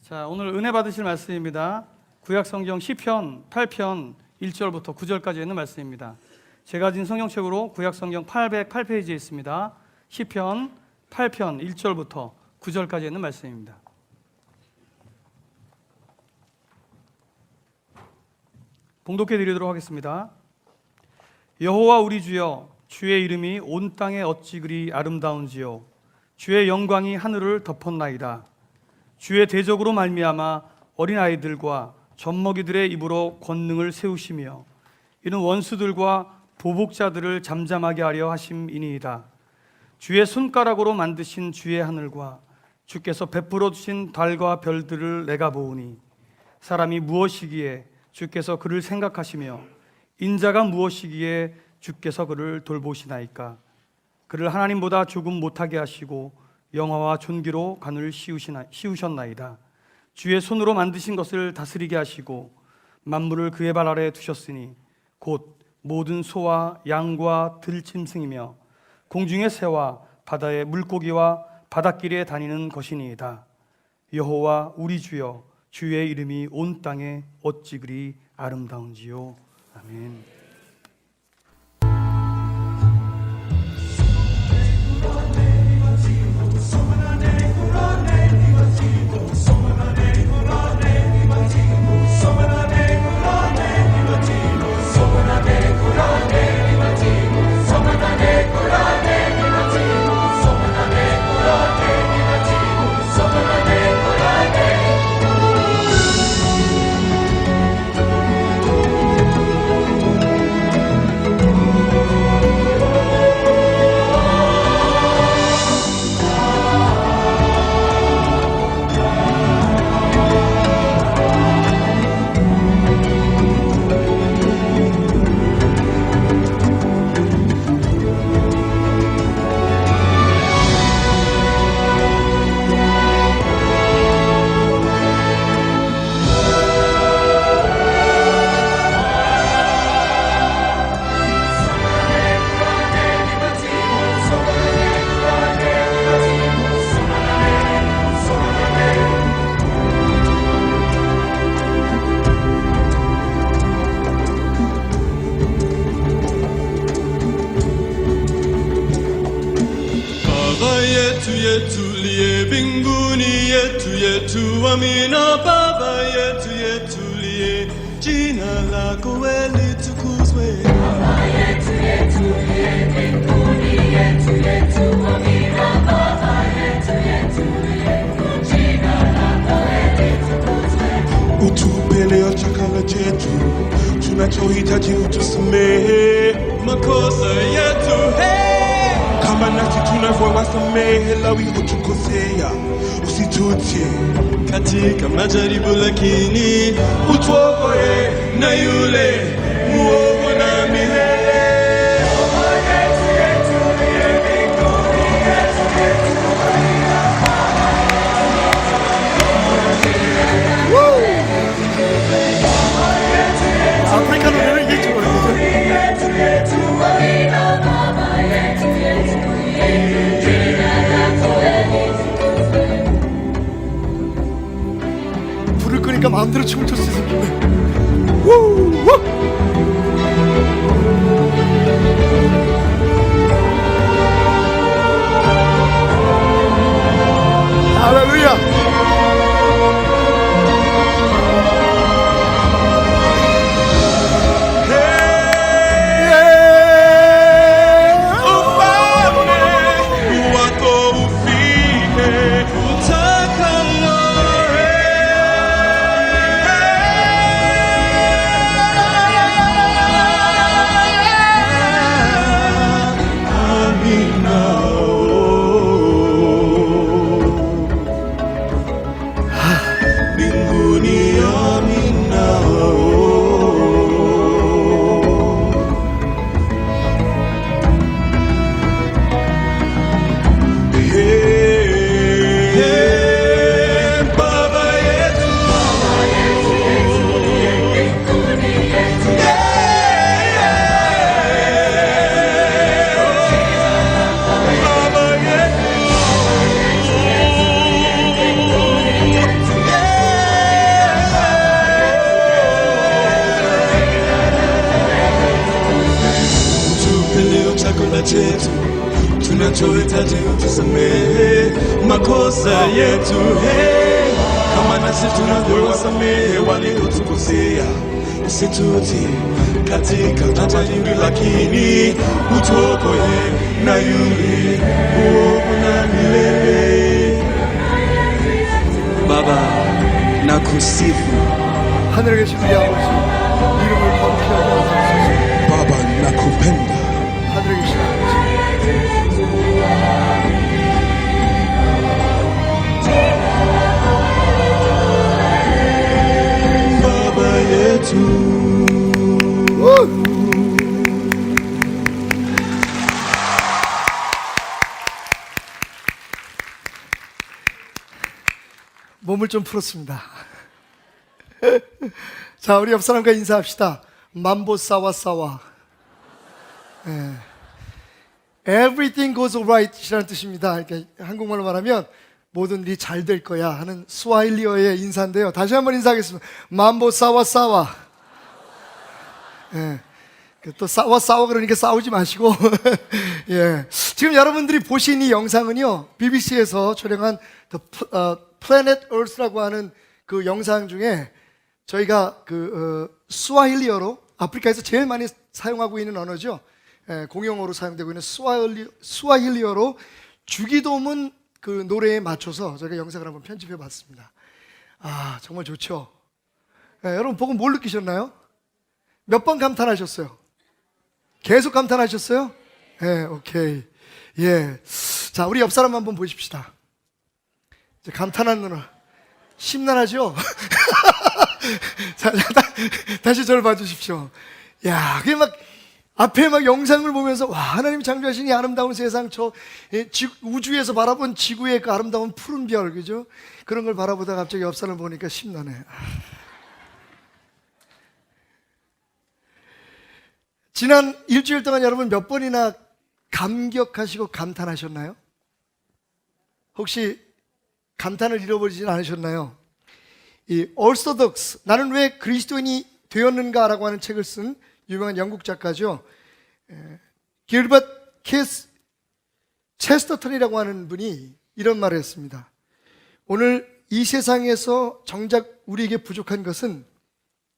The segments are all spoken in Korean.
자, 오늘 은혜 받으실 말씀입니다. 구약성경 시편 8편 1절부터 9절까지 있는 말씀입니다. 제가 가진 성경책으로 구약성경 808페이지에 있습니다. 시편 8편 1절부터 9절까지 있는 말씀입니다. 봉독해 드리도록 하겠습니다. 여호와 우리 주여, 주의 이름이 온 땅에 어찌 그리 아름다운지요. 주의 영광이 하늘을 덮었나이다. 주의 대적으로 말미암아 어린아이들과 젖먹이들의 입으로 권능을 세우시며 이는 원수들과 보복자들을 잠잠하게 하려 하심이니이다. 주의 손가락으로 만드신 주의 하늘과 주께서 베풀어 주신 달과 별들을 내가 보으니 사람이 무엇이기에 주께서 그를 생각하시며 인자가 무엇이기에 주께서 그를 돌보시나이까. 그를 하나님보다 조금 못하게 하시고 영화와 존귀로 간을 씌우셨나이다. 주의 손으로 만드신 것을 다스리게 하시고 만물을 그의 발 아래에 두셨으니 곧 모든 소와 양과 들짐승이며 공중의 새와 바다의 물고기와 바닷길에 다니는 것이니이다. 여호와 우리 주여, 주의 이름이 온 땅에 어찌 그리 아름다운지요. 아멘. Amina Baba yetu yetulie, jina lako litukuzwe. Baba yetu yetulie, mbinguni yetu, Amina Baba yetu yetulie, jina lako litukuzwe. Utupe leo chakula chetu, tunachohitaji utusamehe makosa yetu, kama nasi tunavyowasamehe waliotukosea, usitutie katika majaribu, lakini utuokoe na yule muovu na milele. Baba yetu yetulie, mbinguni yetu, Amina Baba yetu. 아프리카 노래를 이게 좋아요. Amina Baba yetu yetulie, jina lako litukuzwe. 불을 끄니까 마음대로 춤을 출 수 있을 텐데. 할렐루야. nachohitaji utusamehe makosa yetu, kama nasi tunavyowasamehe waliotukosea, usitutie katika majaribu, lakini utuokoe na yule mwovu na milele. Baba, nakusifu. 하늘에 계신 우리 아버지, 이름을 거룩히 여겨주옵소서. Baba, nakupenda. 하늘에 계신 아버지, Baba yetu. 몸을 좀 풀었습니다. 자, 우리 옆 사람과 인사합시다. 만보 싸와 싸와. Everything goes right이라는 뜻입니다. 이렇게 한국말로 말하면 모든 일이 잘 될 거야 하는 스와힐리어의 인사인데요. 다시 한번 인사하겠습니다. 만보 싸와 싸와. 또 싸워 그러니까 싸우지 마시고 예. 지금 여러분들이 보신 이 영상은요, BBC에서 촬영한 Planet Earth라고 하는 그 영상 중에 저희가 스와힐리어로 아프리카에서 제일 많이 사용하고 있는 언어죠. 공용어로 사용되고 있는 스와힐리어로 주기도문 그 노래에 맞춰서 저희가 영상을 한번 편집해 봤습니다. 아, 정말 좋죠. 여러분 보고 뭘 느끼셨나요? 몇 번 감탄하셨어요? 계속 감탄하셨어요? 오케이. 예. 자, 우리 옆 사람 한번 보십시다. 이제 감탄한 누나. 심란하죠? 자, 다시 저를 봐주십시오. 야, 그게 막 앞에 막 영상을 보면서 와, 하나님이 창조하신 이 아름다운 세상, 우주에서 바라본 지구의 그 아름다운 푸른 별, 그죠? 그런 걸 바라보다가 갑자기 옆 사람을 보니까 심란해. 지난 일주일 동안 여러분 몇 번이나 감격하시고 감탄하셨나요? 혹시 감탄을 잃어버리진 않으셨나요? 이 orthodox, 나는 왜 그리스도인이 되었는가라고 하는 책을 쓴 유명한 영국 작가죠. 길버트 캐스 체스터턴이라고 하는 분이 이런 말을 했습니다. 오늘 이 세상에서 정작 우리에게 부족한 것은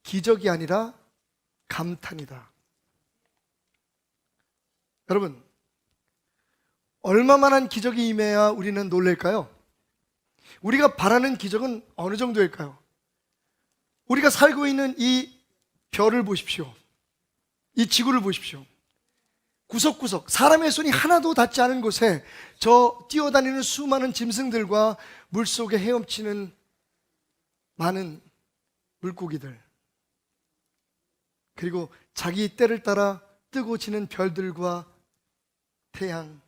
기적이 아니라 감탄이다. 여러분, 얼마만한 기적이 임해야 우리는 놀랄까요? 우리가 바라는 기적은 어느 정도일까요? 우리가 살고 있는 이 별을 보십시오. 이 지구를 보십시오. 구석구석 사람의 손이 하나도 닿지 않은 곳에 저 뛰어다니는 수많은 짐승들과 물속에 헤엄치는 많은 물고기들, 그리고 자기 때를 따라 뜨고 지는 별들과 태양,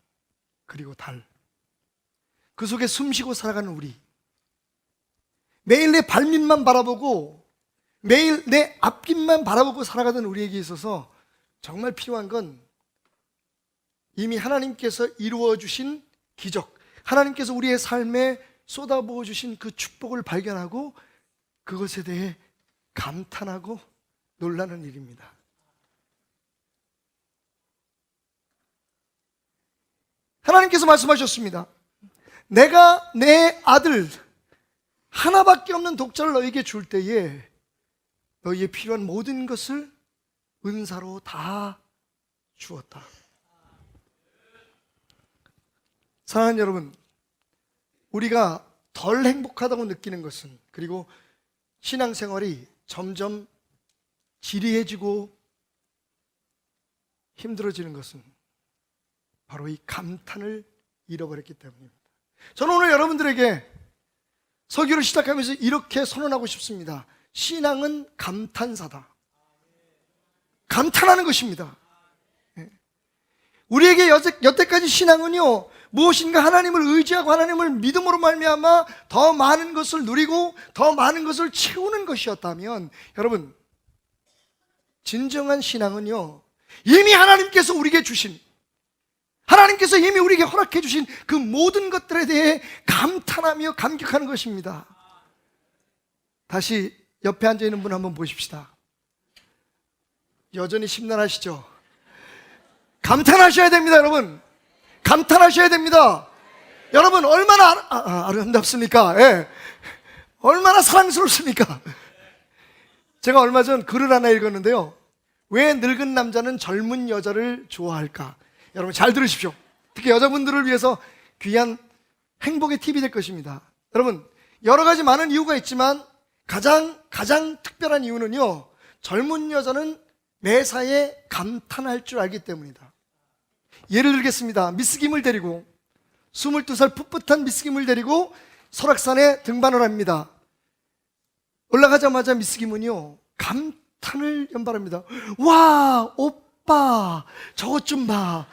그리고 달, 그 속에 숨쉬고 살아가는 우리, 매일 내 발밑만 바라보고 매일 내 앞길만 바라보고 살아가던 우리에게 있어서 정말 필요한 건 이미 하나님께서 이루어 주신 기적, 하나님께서 우리의 삶에 쏟아부어 주신 그 축복을 발견하고 그것에 대해 감탄하고 놀라는 일입니다. 하나님께서 말씀하셨습니다. 내가 내 아들 하나밖에 없는 독자를 너에게 줄 때에 너희의 필요한 모든 것을 은사로 다 주었다. 사랑하는 여러분, 우리가 덜 행복하다고 느끼는 것은, 그리고 신앙생활이 점점 지리해지고 힘들어지는 것은 바로 이 감탄을 잃어버렸기 때문입니다. 저는 오늘 여러분들에게 설교를 시작하면서 이렇게 선언하고 싶습니다. 신앙은 감탄사다. 감탄하는 것입니다. 우리에게 여태까지 신앙은요, 무엇인가 하나님을 의지하고 하나님을 믿음으로 말미암아 더 많은 것을 누리고 더 많은 것을 채우는 것이었다면, 여러분, 진정한 신앙은요, 이미 하나님께서 우리에게 주신, 하나님께서 이미 우리에게 허락해 주신 그 모든 것들에 대해 감탄하며 감격하는 것입니다. 다시 옆에 앉아있는 분 한번 보십시다. 여전히 심란하시죠? 감탄하셔야 됩니다, 여러분. 감탄하셔야 됩니다. 여러분 얼마나 아름답습니까? 예. 얼마나 사랑스럽습니까? 제가 얼마 전 글을 하나 읽었는데요. 왜 늙은 남자는 젊은 여자를 좋아할까? 여러분 잘 들으십시오. 특히 여자분들을 위해서 귀한 행복의 팁이 될 것입니다. 여러분 여러 가지 많은 이유가 있지만 가장 특별한 이유는요, 젊은 여자는 매사에 감탄할 줄 알기 때문이다. 예를 들겠습니다. 미스 김을 데리고 22살 풋풋한 미스 김을 데리고 설악산에 등반을 합니다. 올라가자마자 미스 김은요 감탄을 연발합니다. 와 오빠 저것 좀 봐.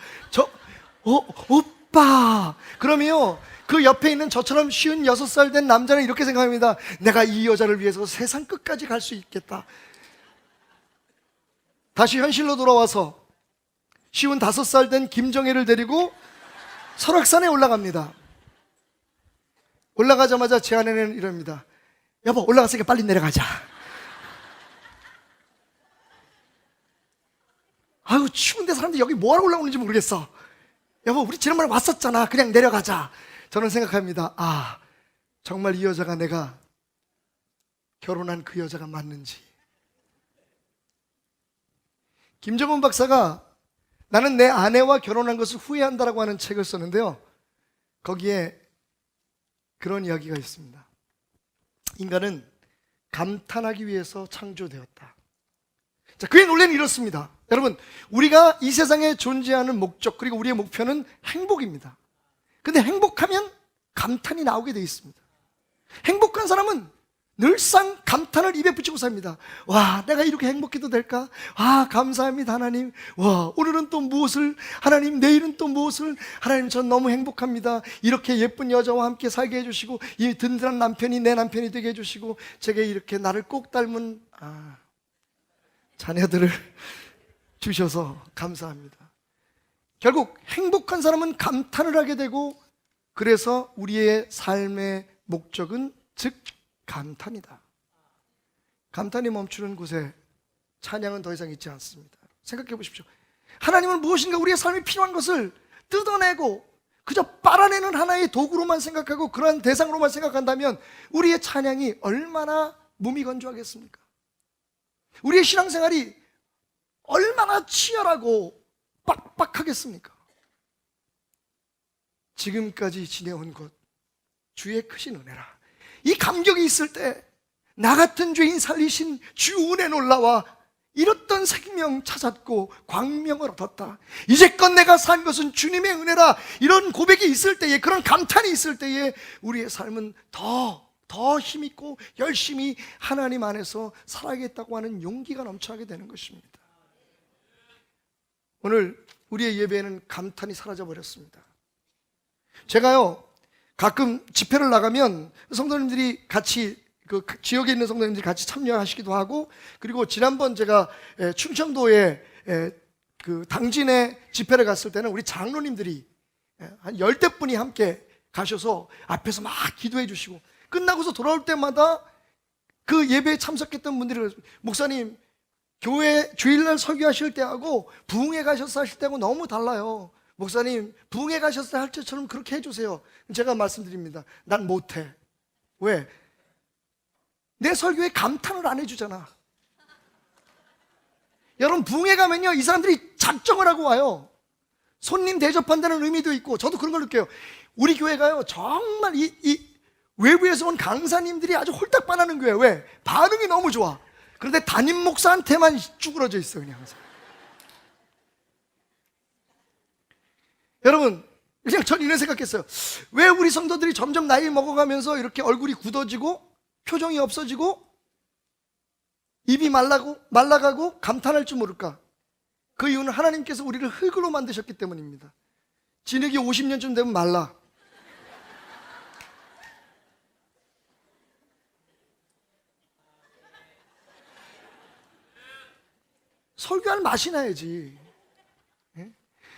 오빠. 그러면요 그 옆에 있는 저처럼 56살 된 남자는 이렇게 생각합니다. 내가 이 여자를 위해서 세상 끝까지 갈 수 있겠다. 다시 현실로 돌아와서 55살 된 김정혜를 데리고 설악산에 올라갑니다. 올라가자마자 제 아내는 이럽니다. 여보 올라갔으니까 빨리 내려가자. 아유 추운데 사람들이 여기 뭐하러 올라오는지 모르겠어. 여보 우리 지난번에 왔었잖아. 그냥 내려가자. 저는 생각합니다. 아 정말 이 여자가 내가 결혼한 그 여자가 맞는지. 김정은 박사가 나는 내 아내와 결혼한 것을 후회한다라고 하는 책을 썼는데요, 거기에 그런 이야기가 있습니다. 인간은 감탄하기 위해서 창조되었다. 자, 그의 논리는 이렇습니다. 여러분, 우리가 이 세상에 존재하는 목적, 그리고 우리의 목표는 행복입니다. 근데 행복하면 감탄이 나오게 되어 있습니다. 행복한 사람은 늘상 감탄을 입에 붙이고 삽니다. 와, 내가 이렇게 행복해도 될까? 아, 감사합니다, 하나님. 와, 오늘은 또 무엇을? 하나님, 내일은 또 무엇을? 하나님, 전 너무 행복합니다. 이렇게 예쁜 여자와 함께 살게 해주시고, 이 든든한 남편이 내 남편이 되게 해주시고, 제게 이렇게 나를 꼭 닮은 자녀들을 주셔서 감사합니다. 결국 행복한 사람은 감탄을 하게 되고, 그래서 우리의 삶의 목적은 즉 감탄이다. 감탄이 멈추는 곳에 찬양은 더 이상 있지 않습니다. 생각해 보십시오. 하나님은 무엇인가 우리의 삶에 필요한 것을 뜯어내고 그저 빨아내는 하나의 도구로만 생각하고 그러한 대상으로만 생각한다면 우리의 찬양이 얼마나 무미건조하겠습니까? 우리의 신앙생활이 얼마나 치열하고 빡빡하겠습니까? 지금까지 지내온 것 주의 크신 은혜라. 이 감격이 있을 때 나 같은 죄인 살리신 주 은혜 놀라와 잃었던 생명 찾았고 광명을 얻었다. 이제껏 내가 산 것은 주님의 은혜라. 이런 고백이 있을 때에, 그런 감탄이 있을 때에 우리의 삶은 더 힘있고 열심히 하나님 안에서 살아야겠다고 하는 용기가 넘쳐나게 되는 것입니다. 오늘 우리의 예배에는 감탄이 사라져버렸습니다. 제가요 가끔 집회를 나가면 성도님들이 같이 그 지역에 있는 성도님들이 같이 참여하시기도 하고, 그리고 지난번 제가 충청도에 그 당진에 집회를 갔을 때는 우리 장로님들이 한 10대 분이 함께 가셔서 앞에서 막 기도해 주시고, 끝나고서 돌아올 때마다 그 예배에 참석했던 분들이 목사님 교회 주일날 설교하실 때하고 부흥회 가셔서 하실 때하고 너무 달라요. 목사님 부흥회 가셔서 할 때처럼 그렇게 해주세요. 제가 말씀드립니다. 난 못해. 왜? 내 설교에 감탄을 안 해주잖아. 여러분 부흥회 가면요 이 사람들이 작정을 하고 와요. 손님 대접한다는 의미도 있고, 저도 그런 걸 느껴요. 우리 교회가요 정말 이 외부에서 온 강사님들이 아주 홀딱 반하는 교회예요. 왜? 반응이 너무 좋아. 그런데 담임 목사한테만 쭈그러져 있어 그냥 항상. 여러분 그냥 전 이런 생각했어요. 왜 우리 성도들이 점점 나이 먹어가면서 이렇게 얼굴이 굳어지고 표정이 없어지고 입이 말라가고 감탄할 줄 모를까? 그 이유는 하나님께서 우리를 흙으로 만드셨기 때문입니다. 진흙이 50년쯤 되면 말라. 설교할 맛이 나야지.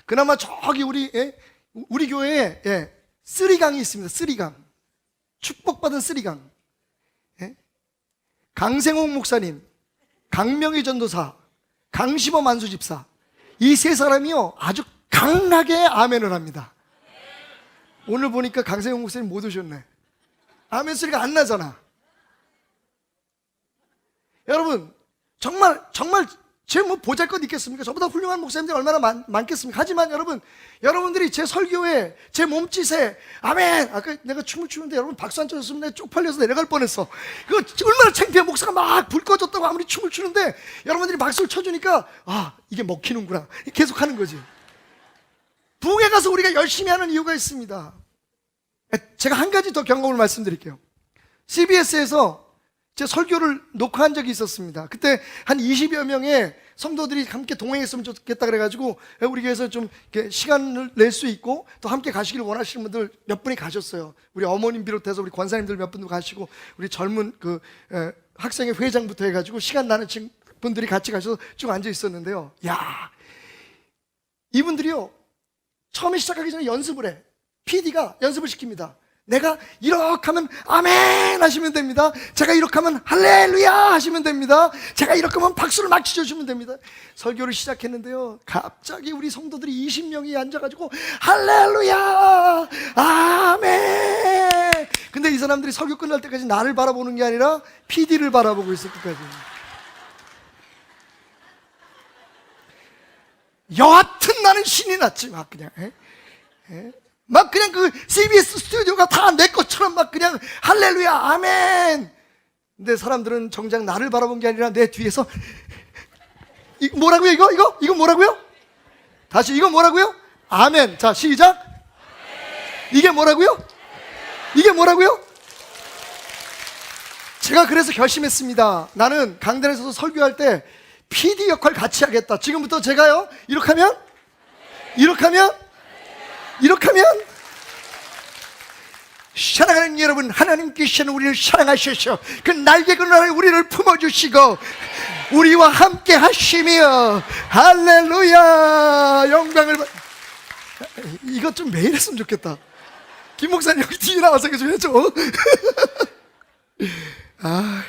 그나마 저기 우리 교회에 쓰리강이 있습니다. 쓰리강. 축복받은 쓰리강. 강생옥 목사님, 강명희 전도사, 강시범 안수집사, 이 세 사람이요 아주 강하게 아멘을 합니다. 오늘 보니까 강세용 목사님 못 오셨네. 아멘 소리가 안 나잖아. 여러분, 정말 제 뭐 보잘것 있겠습니까? 저보다 훌륭한 목사님들이 얼마나 많겠습니까? 하지만 여러분, 여러분들이 제 설교에, 제 몸짓에 아멘! 아까 내가 춤을 추는데 여러분 박수 안 쳐줬으면 내가 쪽팔려서 내려갈 뻔했어. 그거 얼마나 창피해. 목사가 막 불 꺼졌다고 아무리 춤을 추는데 여러분들이 박수를 쳐주니까 아, 이게 먹히는구나. 계속 하는 거지. 부흥회 가서 우리가 열심히 하는 이유가 있습니다. 제가 한 가지 더 경험을 말씀드릴게요. CBS에서 제 설교를 녹화한 적이 있었습니다. 그때 한 20여 명의 성도들이 함께 동행했으면 좋겠다 그래가지고 우리 교회에서 좀 시간을 낼 수 있고 또 함께 가시기를 원하시는 분들 몇 분이 가셨어요. 우리 어머님 비롯해서 우리 권사님들 몇 분도 가시고 우리 젊은 학생회 회장부터 해가지고 시간 나는 분들이 같이 가셔서 쭉 앉아 있었는데요. 야, 이분들이요, 처음에 시작하기 전에 연습을 해. PD가 연습을 시킵니다. 내가 이렇게 하면 아멘 하시면 됩니다. 제가 이렇게 하면 할렐루야 하시면 됩니다. 제가 이렇게 하면 박수를 막 치셔주시면 됩니다. 설교를 시작했는데요, 갑자기 우리 성도들이 20명이 앉아가지고 할렐루야 아멘. 근데 이 사람들이 설교 끝날 때까지 나를 바라보는 게 아니라 PD를 바라보고 있을 때까지. 여하튼 나는 신이 났지. 막 그냥 막 그냥 그 CBS 스튜디오가 다 내 것처럼 막 그냥 할렐루야 아멘. 근데 사람들은 정작 나를 바라본 게 아니라 내 뒤에서 뭐라고요? 이거 뭐라고요? 다시 이거 뭐라고요? 아멘. 자, 시작. 이게 뭐라고요? 이게 뭐라고요? 제가 그래서 결심했습니다. 나는 강단에서 설교할 때 PD 역할 같이 하겠다. 지금부터 제가요, 이렇게 하면 사랑하는 여러분, 하나님께서는 우리를 사랑하셔서 그 날개 그늘에 우리를 품어주시고 우리와 함께 하시며 할렐루야 영광을 이것 좀 매일 했으면 좋겠다. 김 목사님 여기 뒤에 나와서 좀 해줘. 아,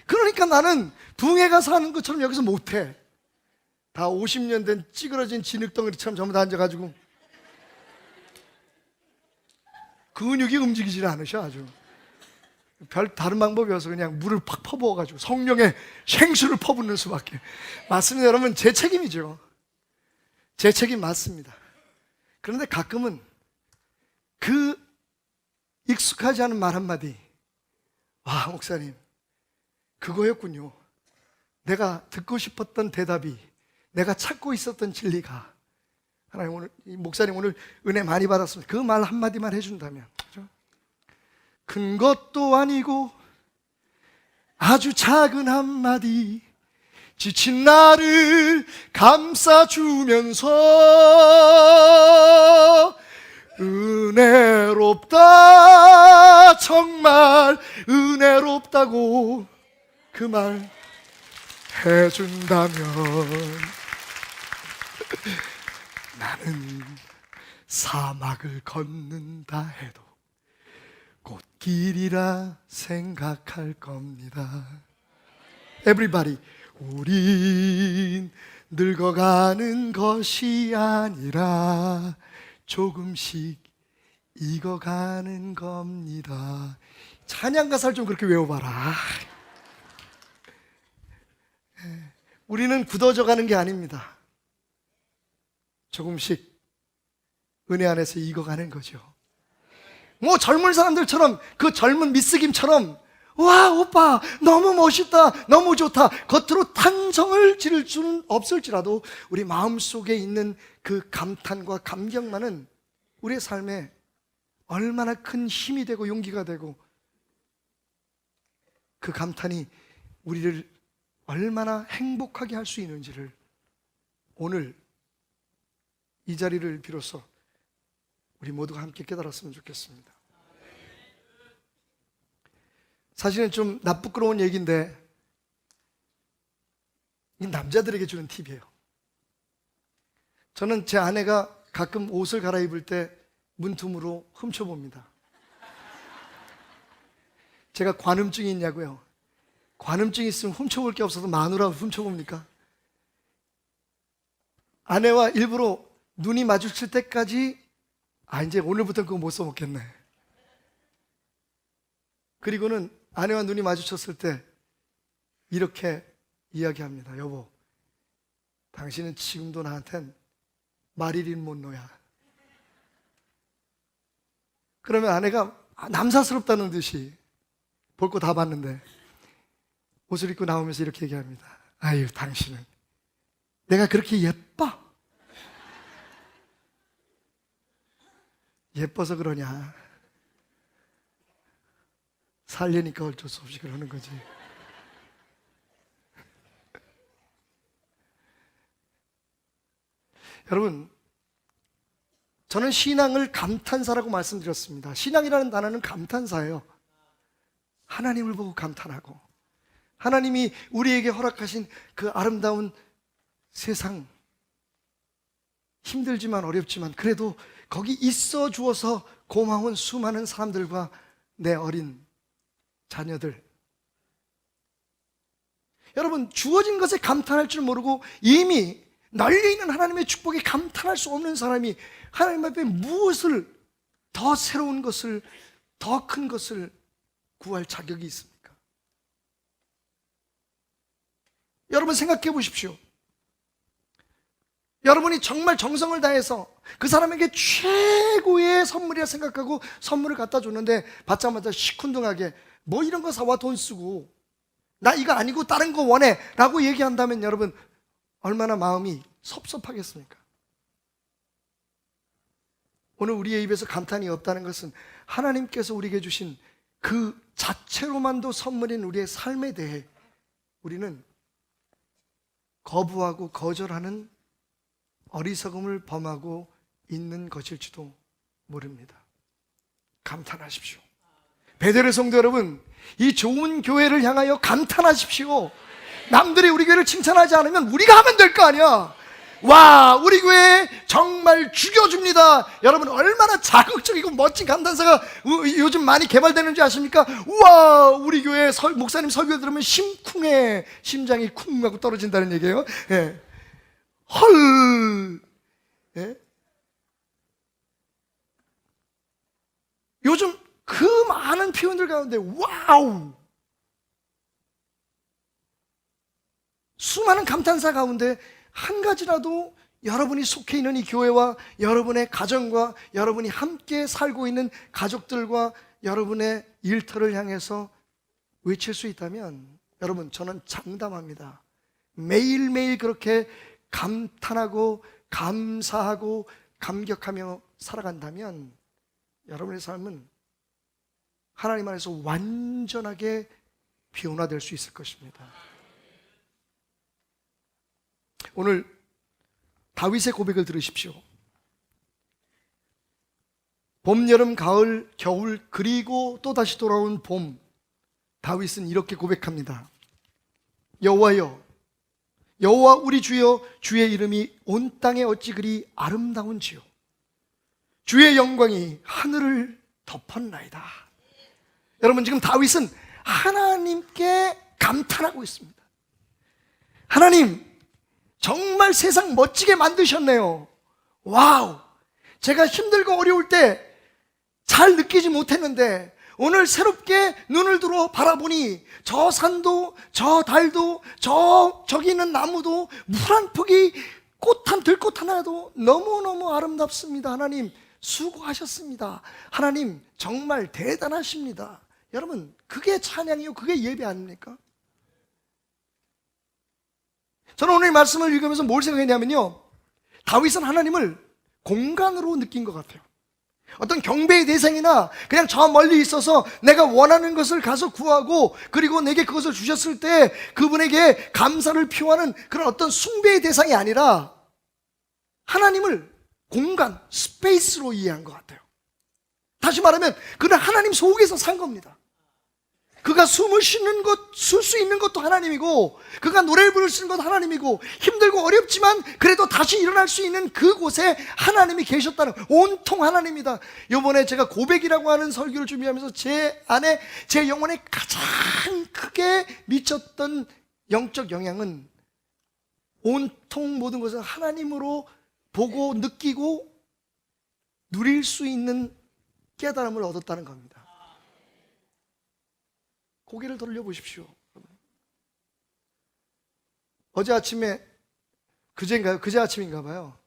그러니까 나는 부흥회 가서 하는 것처럼 여기서 못해. 다 50년 된 찌그러진 진흙덩어리처럼 전부 다 앉아가지고 근육이 움직이질 않으셔. 아주 별 다른 방법이 없어. 그냥 물을 팍 퍼부어가지고 성령의 생수를 퍼붓는 수밖에. 맞습니다 여러분, 제 책임이죠. 제 책임 맞습니다. 그런데 가끔은 그 익숙하지 않은 말 한마디, 와 목사님 그거였군요. 내가 듣고 싶었던 대답이, 내가 찾고 있었던 진리가, 하나님 오늘 목사님 오늘 은혜 많이 받았습니다. 그 말 한마디만 해준다면, 그렇죠? 큰 것도 아니고 아주 작은 한마디 지친 나를 감싸주면서 은혜롭다 정말 은혜롭다고 그 말 해준다면 나는 사막을 걷는다 해도 꽃길이라 생각할 겁니다. Everybody, 우린 늙어가는 것이 아니라 조금씩 익어가는 겁니다. 찬양 가사를 좀 그렇게 외워봐라. 우리는 굳어져가는 게 아닙니다. 조금씩 은혜 안에서 익어가는 거죠. 뭐 젊은 사람들처럼, 그 젊은 미스김처럼 와 오빠 너무 멋있다 너무 좋다 겉으로 탄성을 지를 수는 없을지라도 우리 마음속에 있는 그 감탄과 감격만은 우리의 삶에 얼마나 큰 힘이 되고 용기가 되고 그 감탄이 우리를 얼마나 행복하게 할 수 있는지를 오늘 이 자리를 비로소 우리 모두가 함께 깨달았으면 좋겠습니다. 사실은 좀 나쁘끄러운 얘기인데 이 남자들에게 주는 팁이에요. 저는 제 아내가 가끔 옷을 갈아입을 때 문틈으로 훔쳐봅니다. 제가 관음증이 있냐고요? 관음증이 있으면 훔쳐볼 게 없어서 마누라 훔쳐봅니까? 아내와 일부러 눈이 마주칠 때까지 이제 오늘부터 그거 못 써먹겠네. 그리고는 아내와 눈이 마주쳤을 때 이렇게 이야기합니다. 여보, 당신은 지금도 나한텐 마릴린 monroe야. 그러면 아내가 남사스럽다는 듯이 볼 거 다 봤는데 옷을 입고 나오면서 이렇게 얘기합니다. 아유, 당신은 내가 그렇게 예뻐? 예뻐서 그러냐? 살려니까 어쩔 수 없이 그러는 거지. 여러분, 저는 신앙을 감탄사라고 말씀드렸습니다. 신앙이라는 단어는 감탄사예요. 하나님을 보고 감탄하고, 하나님이 우리에게 허락하신 그 아름다운 세상, 힘들지만 어렵지만 그래도 거기 있어 주어서 고마운 수많은 사람들과 내 어린 자녀들. 여러분, 주어진 것에 감탄할 줄 모르고 이미 널려있는 하나님의 축복에 감탄할 수 없는 사람이 하나님 앞에 무엇을 더 새로운 것을, 더 큰 것을 구할 자격이 있습니까? 여러분 생각해 보십시오. 여러분이 정말 정성을 다해서 그 사람에게 최고의 선물이라 생각하고 선물을 갖다 줬는데 받자마자 시큰둥하게 뭐 이런 거 사와 돈 쓰고 나 이거 아니고 다른 거 원해 라고 얘기한다면 여러분 얼마나 마음이 섭섭하겠습니까? 오늘 우리의 입에서 감탄이 없다는 것은 하나님께서 우리에게 주신 그 자체로만도 선물인 우리의 삶에 대해 우리는 거부하고 거절하는 어리석음을 범하고 있는 것일지도 모릅니다. 감탄하십시오. 베델의 성도 여러분, 이 좋은 교회를 향하여 감탄하십시오. 남들이 우리 교회를 칭찬하지 않으면 우리가 하면 될 거 아니야. 와, 우리 교회 정말 죽여줍니다. 여러분 얼마나 자극적이고 멋진 감탄사가 요즘 많이 개발되는지 아십니까? 우와, 우리 교회 목사님 설교 들으면 심쿵해. 심장이 쿵 하고 떨어진다는 얘기예요. 예. 헐. 예? 요즘 그 많은 표현들 가운데 와우, 수많은 감탄사 가운데 한 가지라도 여러분이 속해 있는 이 교회와 여러분의 가정과 여러분이 함께 살고 있는 가족들과 여러분의 일터를 향해서 외칠 수 있다면 여러분, 저는 장담합니다. 매일매일 그렇게 감탄하고 감사하고 감격하며 살아간다면 여러분의 삶은 하나님 안에서 완전하게 변화될 수 있을 것입니다. 오늘 다윗의 고백을 들으십시오. 봄, 여름, 가을, 겨울, 그리고 또다시 돌아온 봄. 다윗은 이렇게 고백합니다. 여호와여, 여호와 우리 주여, 주의 이름이 온 땅에 어찌 그리 아름다운지요. 주의 영광이 하늘을 덮었나이다. 여러분, 지금 다윗은 하나님께 감탄하고 있습니다. 하나님, 정말 세상 멋지게 만드셨네요. 와우, 제가 힘들고 어려울 때 잘 느끼지 못했는데 오늘 새롭게 눈을 들어 바라보니 저 산도 저 달도 저기 있는 나무도 물 한 폭이 꽃 한 들꽃 하나도 너무너무 아름답습니다. 하나님 수고하셨습니다. 하나님 정말 대단하십니다. 여러분, 그게 찬양이요, 그게 예배 아닙니까? 저는 오늘 이 말씀을 읽으면서 뭘 생각했냐면요, 다윗은 하나님을 공간으로 느낀 것 같아요. 어떤 경배의 대상이나 그냥 저 멀리 있어서 내가 원하는 것을 가서 구하고 그리고 내게 그것을 주셨을 때 그분에게 감사를 표하는 그런 어떤 숭배의 대상이 아니라 하나님을 공간, 스페이스로 이해한 것 같아요. 다시 말하면 그는 하나님 속에서 산 겁니다. 그가 숨을 쉬는 것, 쉴 수 있는 것도 하나님이고, 그가 노래를 부를 수 있는 것도 하나님이고, 힘들고 어렵지만 그래도 다시 일어날 수 있는 그곳에 하나님이 계셨다는, 온통 하나님이다. 이번에 제가 고백이라고 하는 설교를 준비하면서 제 안에, 제 영혼에 가장 크게 미쳤던 영적 영향은 온통 모든 것을 하나님으로 보고 느끼고 누릴 수 있는 깨달음을 얻었다는 겁니다. 고개를 돌려보십시오. 어제 아침에, 그제 아침인가 봐요.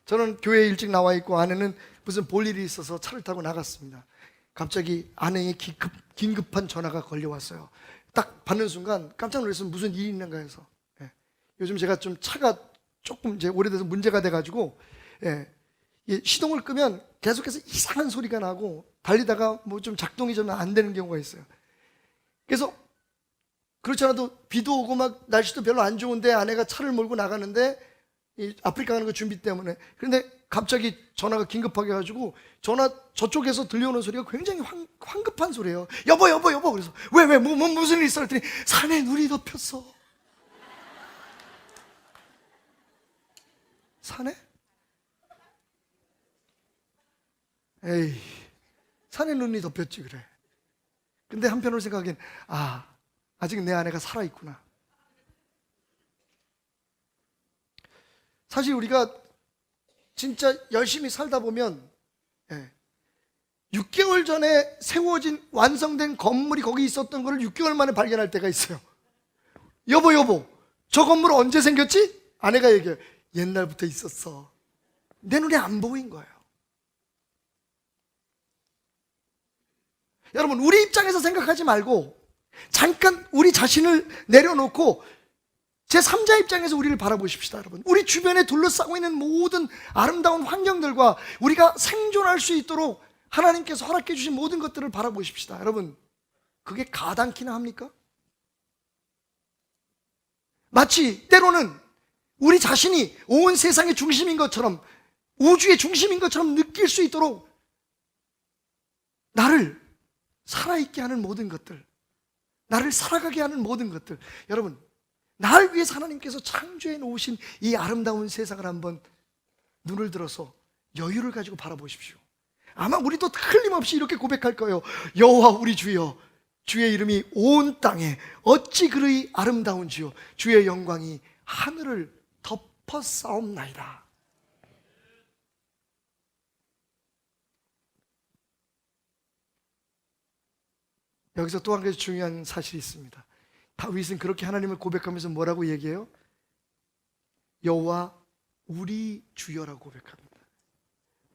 저는 교회에 일찍 나와 있고 아내는 무슨 볼 일이 있어서 차를 타고 나갔습니다. 갑자기 아내의 긴급한 전화가 걸려왔어요. 딱 받는 순간 깜짝 놀랐어요. 무슨 일이 있는가 해서. 예. 요즘 제가 좀 차가 조금 이제 오래돼서 문제가 돼가지고, 예. 시동을 끄면 계속해서 이상한 소리가 나고 달리다가 뭐 좀 작동이 좀 안 되는 경우가 있어요. 그래서 그렇지 않아도 비도 오고 막 날씨도 별로 안 좋은데 아내가 차를 몰고 나가는데 이 아프리카 가는 거 준비 때문에, 그런데 갑자기 전화가 긴급하게 해가지고 전화 저쪽에서 들려오는 소리가 굉장히 황급한 소리예요. 여보. 그래서 왜 무슨 일 있어? 그랬더니 산에 눈이 덮였어. 산에? 에이, 산에 눈이 덮였지 그래. 근데 한편으로 생각하기엔 아직 내 아내가 살아있구나. 사실 우리가 진짜 열심히 살다 보면 6개월 전에 세워진 완성된 건물이 거기 있었던 거를 6개월 만에 발견할 때가 있어요. 여보, 저 건물 언제 생겼지? 아내가 얘기해요. 옛날부터 있었어. 내 눈에 안 보인 거예요. 여러분, 우리 입장에서 생각하지 말고 잠깐 우리 자신을 내려놓고 제3자 입장에서 우리를 바라보십시다. 여러분, 우리 주변에 둘러싸고 있는 모든 아름다운 환경들과 우리가 생존할 수 있도록 하나님께서 허락해 주신 모든 것들을 바라보십시다. 여러분, 그게 가당키나 합니까? 마치 때로는 우리 자신이 온 세상의 중심인 것처럼, 우주의 중심인 것처럼 느낄 수 있도록 나를 살아있게 하는 모든 것들, 나를 살아가게 하는 모든 것들, 여러분, 나를 위해서 하나님께서 창조해 놓으신 이 아름다운 세상을 한번 눈을 들어서 여유를 가지고 바라보십시오. 아마 우리도 틀림없이 이렇게 고백할 거예요. 여호와 우리 주여, 주의 이름이 온 땅에 어찌 그리 아름다운지요, 주의 영광이 하늘을 덮어싸옵나이다. 여기서 또 한 가지 중요한 사실이 있습니다. 다윗은 그렇게 하나님을 고백하면서 뭐라고 얘기해요? 여호와 우리 주여라고 고백합니다.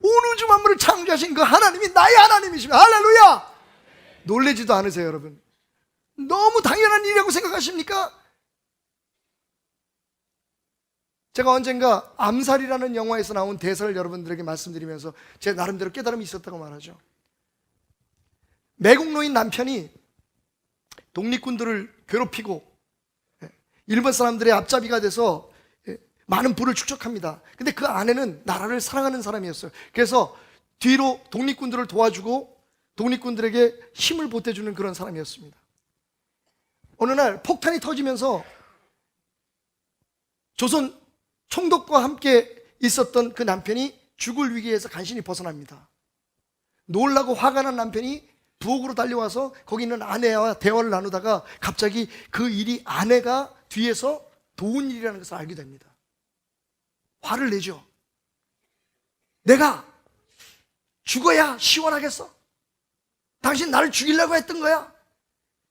온 우주 만물을 창조하신 그 하나님이 나의 하나님이십니다. 할렐루야! 놀라지도 않으세요, 여러분? 너무 당연한 일이라고 생각하십니까? 제가 언젠가 암살이라는 영화에서 나온 대사를 여러분들에게 말씀드리면서 제 나름대로 깨달음이 있었다고 말하죠. 매국노인 남편이 독립군들을 괴롭히고 일본 사람들의 앞잡이가 돼서 많은 부를 축적합니다. 근데 그 아내는 나라를 사랑하는 사람이었어요. 그래서 뒤로 독립군들을 도와주고 독립군들에게 힘을 보태주는 그런 사람이었습니다. 어느 날 폭탄이 터지면서 조선 총독과 함께 있었던 그 남편이 죽을 위기에서 간신히 벗어납니다. 놀라고 화가 난 남편이 부엌으로 달려와서 거기 있는 아내와 대화를 나누다가 갑자기 그 일이 아내가 뒤에서 도운 일이라는 것을 알게 됩니다. 화를 내죠. 내가 죽어야 시원하겠어? 당신 나를 죽이려고 했던 거야?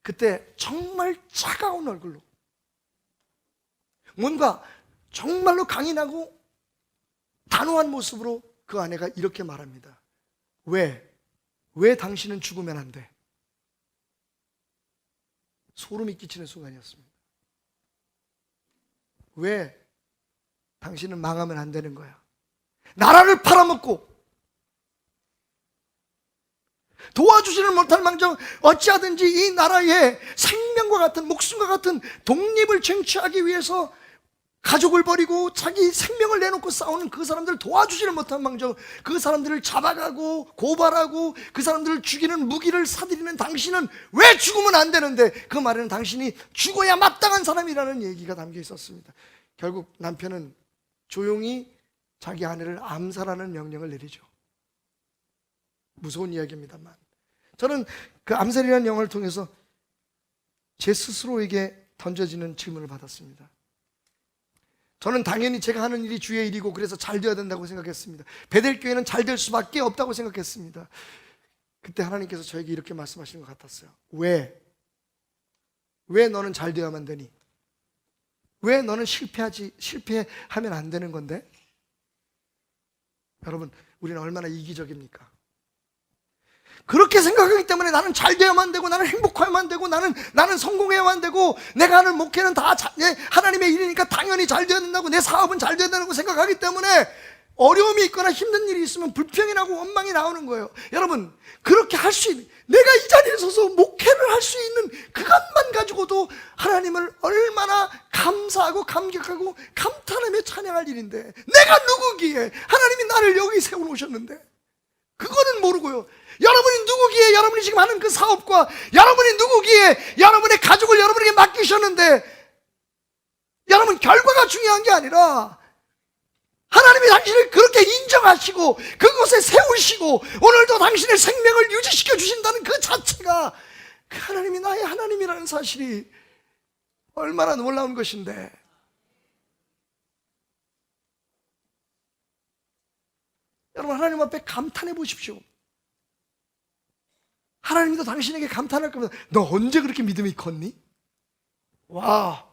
그때 정말 차가운 얼굴로, 뭔가 정말로 강인하고 단호한 모습으로 그 아내가 이렇게 말합니다. 왜 당신은 죽으면 안 돼? 소름이 끼치는 순간이었습니다. 왜 당신은 망하면 안 되는 거야? 나라를 팔아먹고 도와주지를 못할 망정 어찌하든지 이 나라의 생명과 같은, 목숨과 같은 독립을 쟁취하기 위해서 가족을 버리고 자기 생명을 내놓고 싸우는 그 사람들을 도와주지를 못한 망정 그 사람들을 잡아가고 고발하고 그 사람들을 죽이는 무기를 사들이는 당신은 왜 죽으면 안 되는데, 그 말에는 당신이 죽어야 마땅한 사람이라는 얘기가 담겨 있었습니다. 결국 남편은 조용히 자기 아내를 암살하는 명령을 내리죠. 무서운 이야기입니다만, 저는 그 암살이라는 영화를 통해서 제 스스로에게 던져지는 질문을 받았습니다. 저는 당연히 제가 하는 일이 주의 일이고 그래서 잘 되어야 된다고 생각했습니다. 베델교회는 잘 될 수밖에 없다고 생각했습니다. 그때 하나님께서 저에게 이렇게 말씀하시는 것 같았어요. 왜 너는 잘 되어야만 되니? 왜 너는 실패하면 안 되는 건데? 여러분, 우리는 얼마나 이기적입니까? 그렇게 생각하기 때문에 나는 잘 되어야만 되고, 나는 행복해야만 되고, 나는 성공해야만 되고, 내가 하는 목회는 다 하나님의 일이니까 당연히 잘 되어야 된다고, 내 사업은 잘 되어야 된다고 생각하기 때문에 어려움이 있거나 힘든 일이 있으면 불평이 나고 원망이 나오는 거예요. 여러분, 그렇게 할 수 있는, 내가 이 자리에 서서 목회를 할 수 있는 그것만 가지고도 하나님을 얼마나 감사하고 감격하고 감탄하며 찬양할 일인데, 내가 누구기에 하나님이 나를 여기 세워놓으셨는데 그거는 모르고요. 여러분이 누구기에 여러분이 지금 하는 그 사업과 여러분이 누구기에 여러분의 가족을 여러분에게 맡기셨는데, 여러분 결과가 중요한 게 아니라 하나님이 당신을 그렇게 인정하시고 그곳에 세우시고 오늘도 당신의 생명을 유지시켜 주신다는 그 자체가 그 하나님이 나의 하나님이라는 사실이 얼마나 놀라운 것인데, 여러분 하나님 앞에 감탄해 보십시오. 하나님도 당신에게 감탄할 겁니다. 너 언제 그렇게 믿음이 컸니? 와,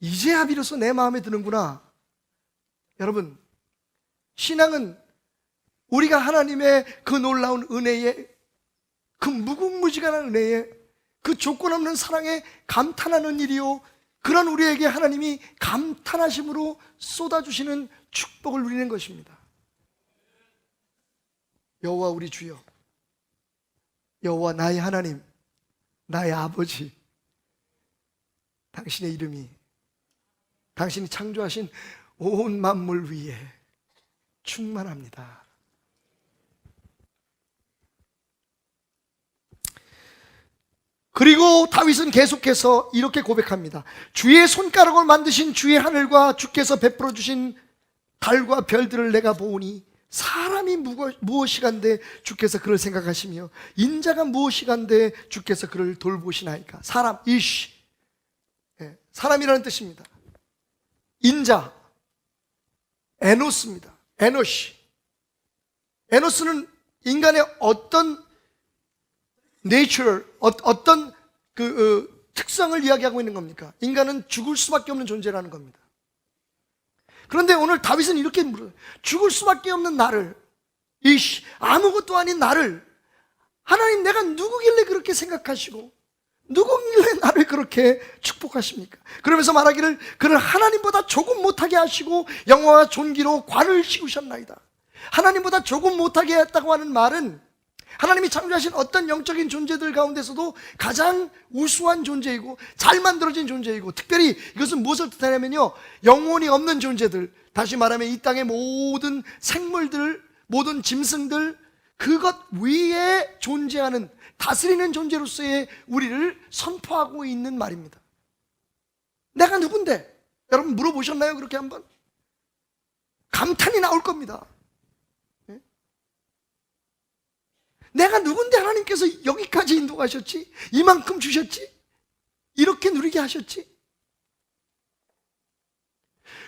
이제야 비로소 내 마음에 드는구나. 여러분, 신앙은 우리가 하나님의 그 놀라운 은혜에, 그 무궁무진한 은혜에, 그 조건 없는 사랑에 감탄하는 일이요, 그런 우리에게 하나님이 감탄하심으로 쏟아주시는 축복을 누리는 것입니다. 여호와 우리 주여, 여호와 나의 하나님, 나의 아버지, 당신의 이름이 당신이 창조하신 온 만물 위에 충만합니다. 그리고 다윗은 계속해서 이렇게 고백합니다. 주의 손가락을 만드신 주의 하늘과 주께서 베풀어 주신 달과 별들을 내가 보오니, 사람이 무엇이간데 주께서 그를 생각하시며 인자가 무엇이간데 주께서 그를 돌보시나이까. 사람, 이쉬, 사람이라는 뜻입니다. 인자, 에노스입니다. 에노시. 에노스는 인간의 어떤 어떤 특성을 이야기하고 있는 겁니까? 인간은 죽을 수밖에 없는 존재라는 겁니다. 그런데 오늘 다윗은 이렇게 물어요. 죽을 수밖에 없는 나를, 아무것도 아닌 나를 하나님, 내가 누구길래 그렇게 생각하시고 누구길래 나를 그렇게 축복하십니까? 그러면서 말하기를, 그를 하나님보다 조금 못하게 하시고 영화와 존귀로 관을 씌우셨나이다. 하나님보다 조금 못하게 했다고 하는 말은 하나님이 창조하신 어떤 영적인 존재들 가운데서도 가장 우수한 존재이고 잘 만들어진 존재이고, 특별히 이것은 무엇을 뜻하냐면요, 영혼이 없는 존재들, 다시 말하면 이 땅의 모든 생물들, 모든 짐승들, 그것 위에 존재하는 다스리는 존재로서의 우리를 선포하고 있는 말입니다. 내가 누군데? 여러분 물어보셨나요? 그렇게 한번? 감탄이 나올 겁니다. 내가 누군데 하나님께서 여기까지 인도하셨지? 이만큼 주셨지? 이렇게 누리게 하셨지?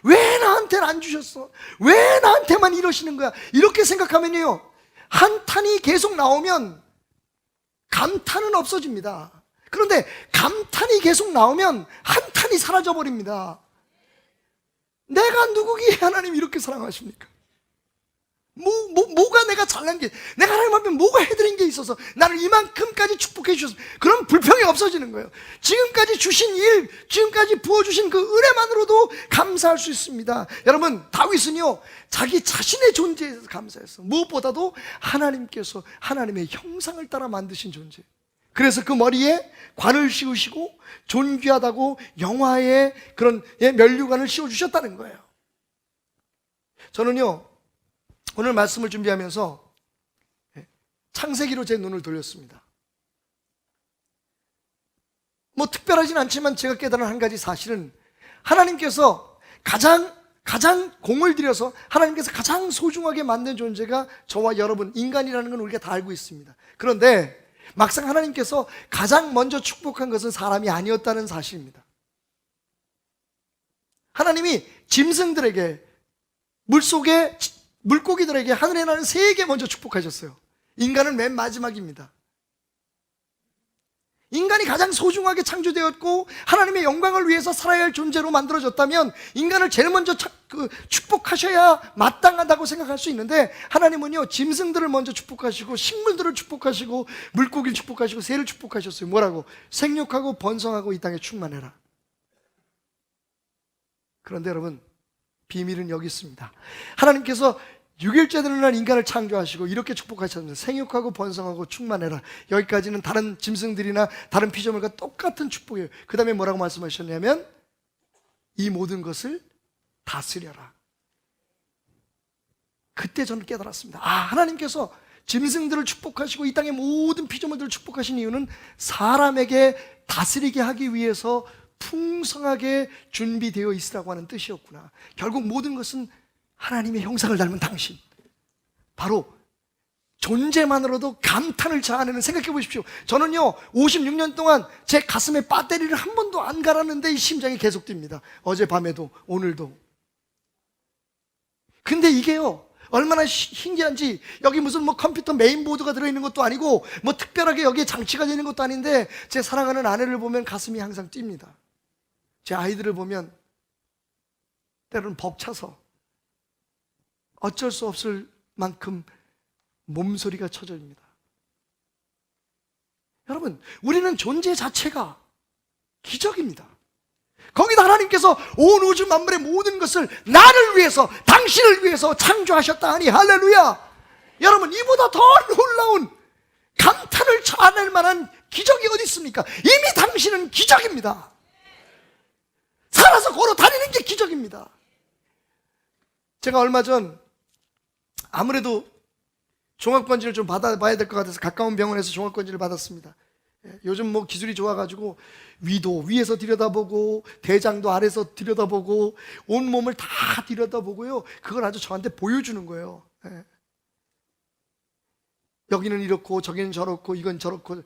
왜 나한테는 안 주셨어? 왜 나한테만 이러시는 거야? 이렇게 생각하면요, 한탄이 계속 나오면 감탄은 없어집니다. 그런데 감탄이 계속 나오면 한탄이 사라져버립니다. 내가 누구기에 하나님 이렇게 사랑하십니까? 뭐가 내가 잘난 게, 내가 하나님 앞에 뭐가 해드린 게 있어서 나를 이만큼까지 축복해 주셔서, 그런 불평이 없어지는 거예요. 지금까지 주신 일, 지금까지 부어주신 그 은혜만으로도 감사할 수 있습니다. 여러분, 다윗은요, 자기 자신의 존재에 대해서 감사했어. 무엇보다도 하나님께서 하나님의 형상을 따라 만드신 존재, 그래서 그 머리에 관을 씌우시고 존귀하다고 영화의 그런 면류관을 씌워주셨다는 거예요. 저는요, 오늘 말씀을 준비하면서 창세기로 제 눈을 돌렸습니다. 뭐 특별하진 않지만 제가 깨달은 한 가지 사실은, 하나님께서 가장 공을 들여서 하나님께서 가장 소중하게 만든 존재가 저와 여러분, 인간이라는 건 우리가 다 알고 있습니다. 그런데 막상 하나님께서 가장 먼저 축복한 것은 사람이 아니었다는 사실입니다. 하나님이 짐승들에게, 물속에 물고기들에게, 하늘에 나는 새에게 먼저 축복하셨어요. 인간은 맨 마지막입니다. 인간이 가장 소중하게 창조되었고 하나님의 영광을 위해서 살아야 할 존재로 만들어졌다면 인간을 제일 먼저 축복하셔야 마땅하다고 생각할 수 있는데, 하나님은요 짐승들을 먼저 축복하시고 식물들을 축복하시고 물고기를 축복하시고 새를 축복하셨어요. 뭐라고? 생육하고 번성하고 이 땅에 충만해라. 그런데 여러분, 비밀은 여기 있습니다. 하나님께서 6일째 되는 날 인간을 창조하시고 이렇게 축복하셨습니다. 생육하고 번성하고 충만해라. 여기까지는 다른 짐승들이나 다른 피조물과 똑같은 축복이에요. 그 다음에 뭐라고 말씀하셨냐면 이 모든 것을 다스려라. 그때 저는 깨달았습니다. 하나님께서 짐승들을 축복하시고 이 땅의 모든 피조물들을 축복하신 이유는 사람에게 다스리게 하기 위해서 풍성하게 준비되어 있으라고 하는 뜻이었구나. 결국 모든 것은 하나님의 형상을 닮은 당신, 바로 존재만으로도 감탄을 자아내는, 생각해 보십시오. 저는요 56년 동안 제 가슴에 배터리를 한 번도 안 갈았는데 이 심장이 계속 뜁니다. 어젯밤에도 오늘도. 근데 이게요 얼마나 신기한지, 여기 무슨 뭐 컴퓨터 메인보드가 들어있는 것도 아니고 뭐 특별하게 여기에 장치가 되는 것도 아닌데 제 사랑하는 아내를 보면 가슴이 항상 뜁니다. 제 아이들을 보면 때로는 벅차서 어쩔 수 없을 만큼 몸소리가 쳐집니다. 여러분, 우리는 존재 자체가 기적입니다. 거기다 하나님께서 온 우주 만물의 모든 것을 나를 위해서, 당신을 위해서 창조하셨다 하니 할렐루야. 여러분, 이보다 더 놀라운, 감탄을 자아낼 만한 기적이 어디 있습니까? 이미 당신은 기적입니다. 살아서 걸어 다니는 게 기적입니다. 제가 얼마 전 아무래도 종합건진을 좀 받아봐야 될 것 같아서 가까운 병원에서 종합건진을 받았습니다. 요즘 뭐 기술이 좋아가지고 위도 위에서 들여다보고 대장도 아래서 들여다보고 온몸을 다 들여다보고요, 그걸 아주 저한테 보여주는 거예요. 여기는 이렇고 저기는 저렇고 이건 저렇고.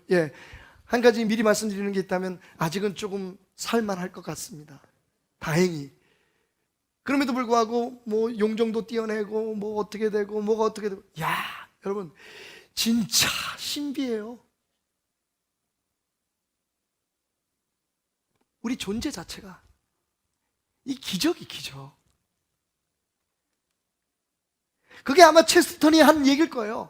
한 가지 미리 말씀드리는 게 있다면 아직은 조금 살만할 것 같습니다. 다행히. 그럼에도 불구하고 뭐 용종도 띄어내고 뭐 어떻게 되고 뭐가 어떻게 되고, 야 여러분 진짜 신비해요. 우리 존재 자체가 이 기적이 기적. 그게 아마 체스턴이 한 얘기일 거예요.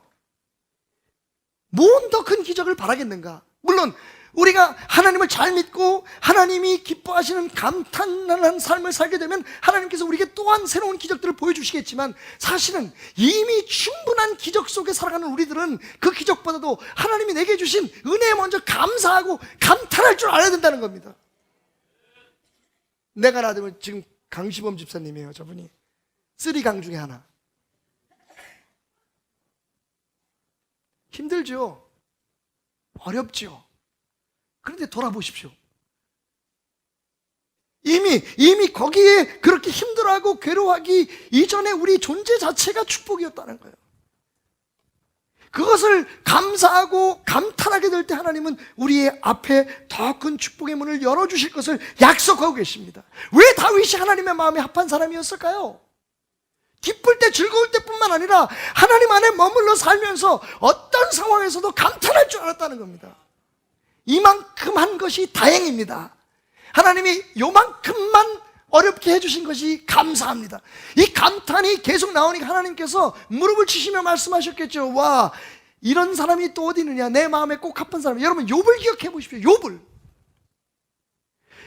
뭔 더 큰 기적을 바라겠는가. 물론 우리가 하나님을 잘 믿고 하나님이 기뻐하시는 감탄하는 삶을 살게 되면 하나님께서 우리에게 또한 새로운 기적들을 보여주시겠지만, 사실은 이미 충분한 기적 속에 살아가는 우리들은 그 기적보다도 하나님이 내게 주신 은혜에 먼저 감사하고 감탄할 줄 알아야 된다는 겁니다. 내가 나되면 지금 강시범 집사님이에요. 저분이 3강 중에 하나. 힘들죠? 어렵죠? 그런데 돌아보십시오. 이미 거기에 그렇게 힘들어하고 괴로워하기 이전에 우리 존재 자체가 축복이었다는 거예요. 그것을 감사하고 감탄하게 될 때 하나님은 우리의 앞에 더 큰 축복의 문을 열어주실 것을 약속하고 계십니다. 왜 다윗이 하나님의 마음에 합한 사람이었을까요? 기쁠 때 즐거울 때뿐만 아니라 하나님 안에 머물러 살면서 어떤 상황에서도 감탄할 줄 알았다는 겁니다. 이만큼 한 것이 다행입니다. 하나님이 요만큼만 어렵게 해주신 것이 감사합니다. 이 감탄이 계속 나오니까 하나님께서 무릎을 치시며 말씀하셨겠죠. 와, 이런 사람이 또 어디 있느냐, 내 마음에 꼭 합한 사람. 여러분 욥을 기억해 보십시오. 욥을.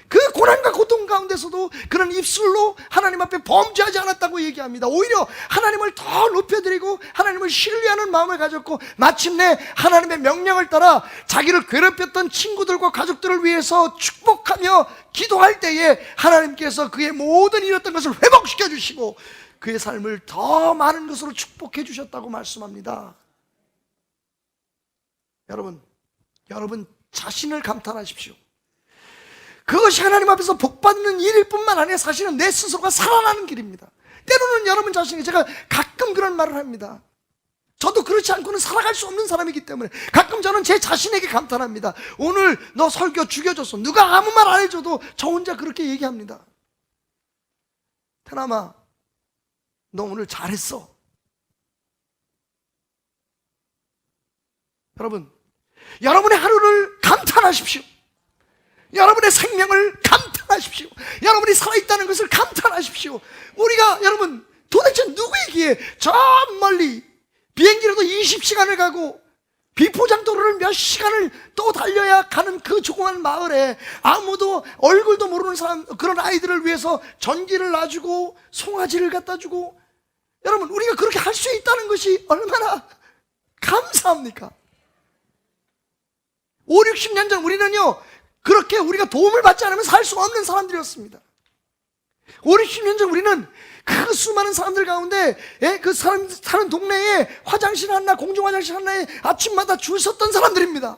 그 고난과 고통 가운데서도 그런 입술로 하나님 앞에 범죄하지 않았다고 얘기합니다. 오히려 하나님을 더 높여드리고 하나님을 신뢰하는 마음을 가졌고, 마침내 하나님의 명령을 따라 자기를 괴롭혔던 친구들과 가족들을 위해서 축복하며 기도할 때에 하나님께서 그의 모든 잃었던 것을 회복시켜 주시고 그의 삶을 더 많은 것으로 축복해 주셨다고 말씀합니다. 여러분 자신을 감탄하십시오. 그것이 하나님 앞에서 복받는 일일 뿐만 아니라 사실은 내 스스로가 살아나는 길입니다. 때로는 여러분 자신이, 제가 가끔 그런 말을 합니다. 저도 그렇지 않고는 살아갈 수 없는 사람이기 때문에 가끔 저는 제 자신에게 감탄합니다. 오늘 너 설교 죽여줬어. 누가 아무 말 안 해줘도 저 혼자 그렇게 얘기합니다. 태남아, 너 오늘 잘했어. 여러분, 여러분의 하루를 감탄하십시오. 여러분의 생명을 감탄하십시오. 여러분이 살아있다는 것을 감탄하십시오. 우리가 여러분 도대체 누구에게 저 멀리 비행기로도 20시간을 가고 비포장도로를 몇 시간을 또 달려야 가는 그 조그만 마을에 아무도 얼굴도 모르는 사람, 그런 아이들을 위해서 전기를 놔주고 송아지를 갖다 주고, 여러분 우리가 그렇게 할 수 있다는 것이 얼마나 감사합니까? 5, 60년 전 우리는요 그렇게 우리가 도움을 받지 않으면 살 수 없는 사람들이었습니다. 5, 60년 전 우리는 그 수많은 사람들 가운데 그 사람 사는 동네에 화장실 하나, 공중 화장실 하나에 아침마다 줄 섰던 사람들입니다.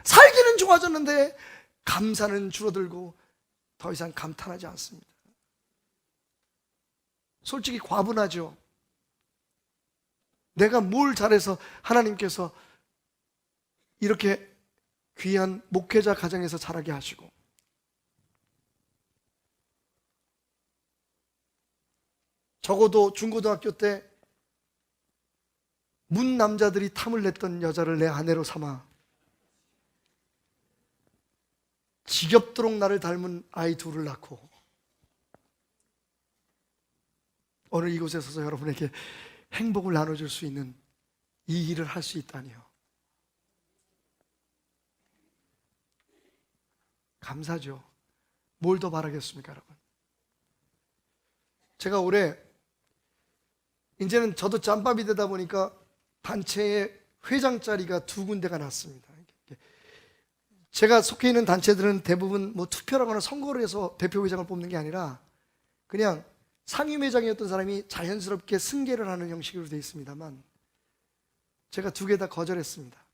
살기는 좋아졌는데 감사는 줄어들고 더 이상 감탄하지 않습니다. 솔직히 과분하죠. 내가 뭘 잘해서 하나님께서 이렇게 귀한 목회자 가정에서 자라게 하시고, 적어도 중고등학교 때 문 남자들이 탐을 냈던 여자를 내 아내로 삼아 지겹도록 나를 닮은 아이 둘을 낳고 오늘 이곳에 서서 여러분에게 행복을 나눠줄 수 있는 이 일을 할 수 있다니요. 감사죠. 뭘 더 바라겠습니까, 여러분? 제가 올해 이제는 저도 짬밥이 되다 보니까 단체의 회장 자리가 2군데가 났습니다. 제가 속해 있는 단체들은 대부분 뭐 투표를 하거나 선거를 해서 대표회장을 뽑는 게 아니라 그냥 상임회장이었던 사람이 자연스럽게 승계를 하는 형식으로 되어 있습니다만, 제가 2개 다 거절했습니다.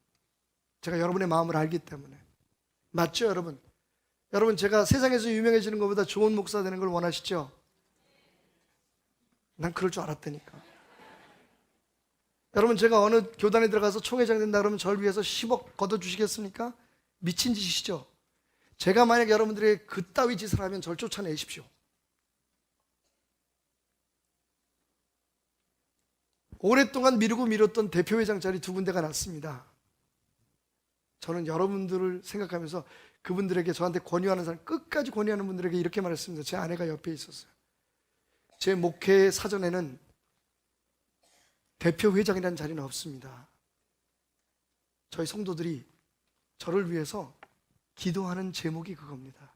제가 여러분의 마음을 알기 때문에. 맞죠, 여러분? 여러분, 제가 세상에서 유명해지는 것보다 좋은 목사 되는 걸 원하시죠? 난 그럴 줄 알았다니까. 여러분, 제가 어느 교단에 들어가서 총회장 된다 그러면 저를 위해서 10억 걷어주시겠습니까? 미친 짓이시죠? 제가 만약 여러분들의 그따위 짓을 하면 저를 쫓아내십시오. 오랫동안 미루고 미뤘던 대표회장 자리 2군데가 났습니다. 저는 여러분들을 생각하면서 그분들에게, 저한테 권유하는 사람, 끝까지 권유하는 분들에게 이렇게 말했습니다. 제 아내가 옆에 있었어요. 제 목회 사전에는 대표회장이라는 자리는 없습니다. 저희 성도들이 저를 위해서 기도하는 제목이 그겁니다.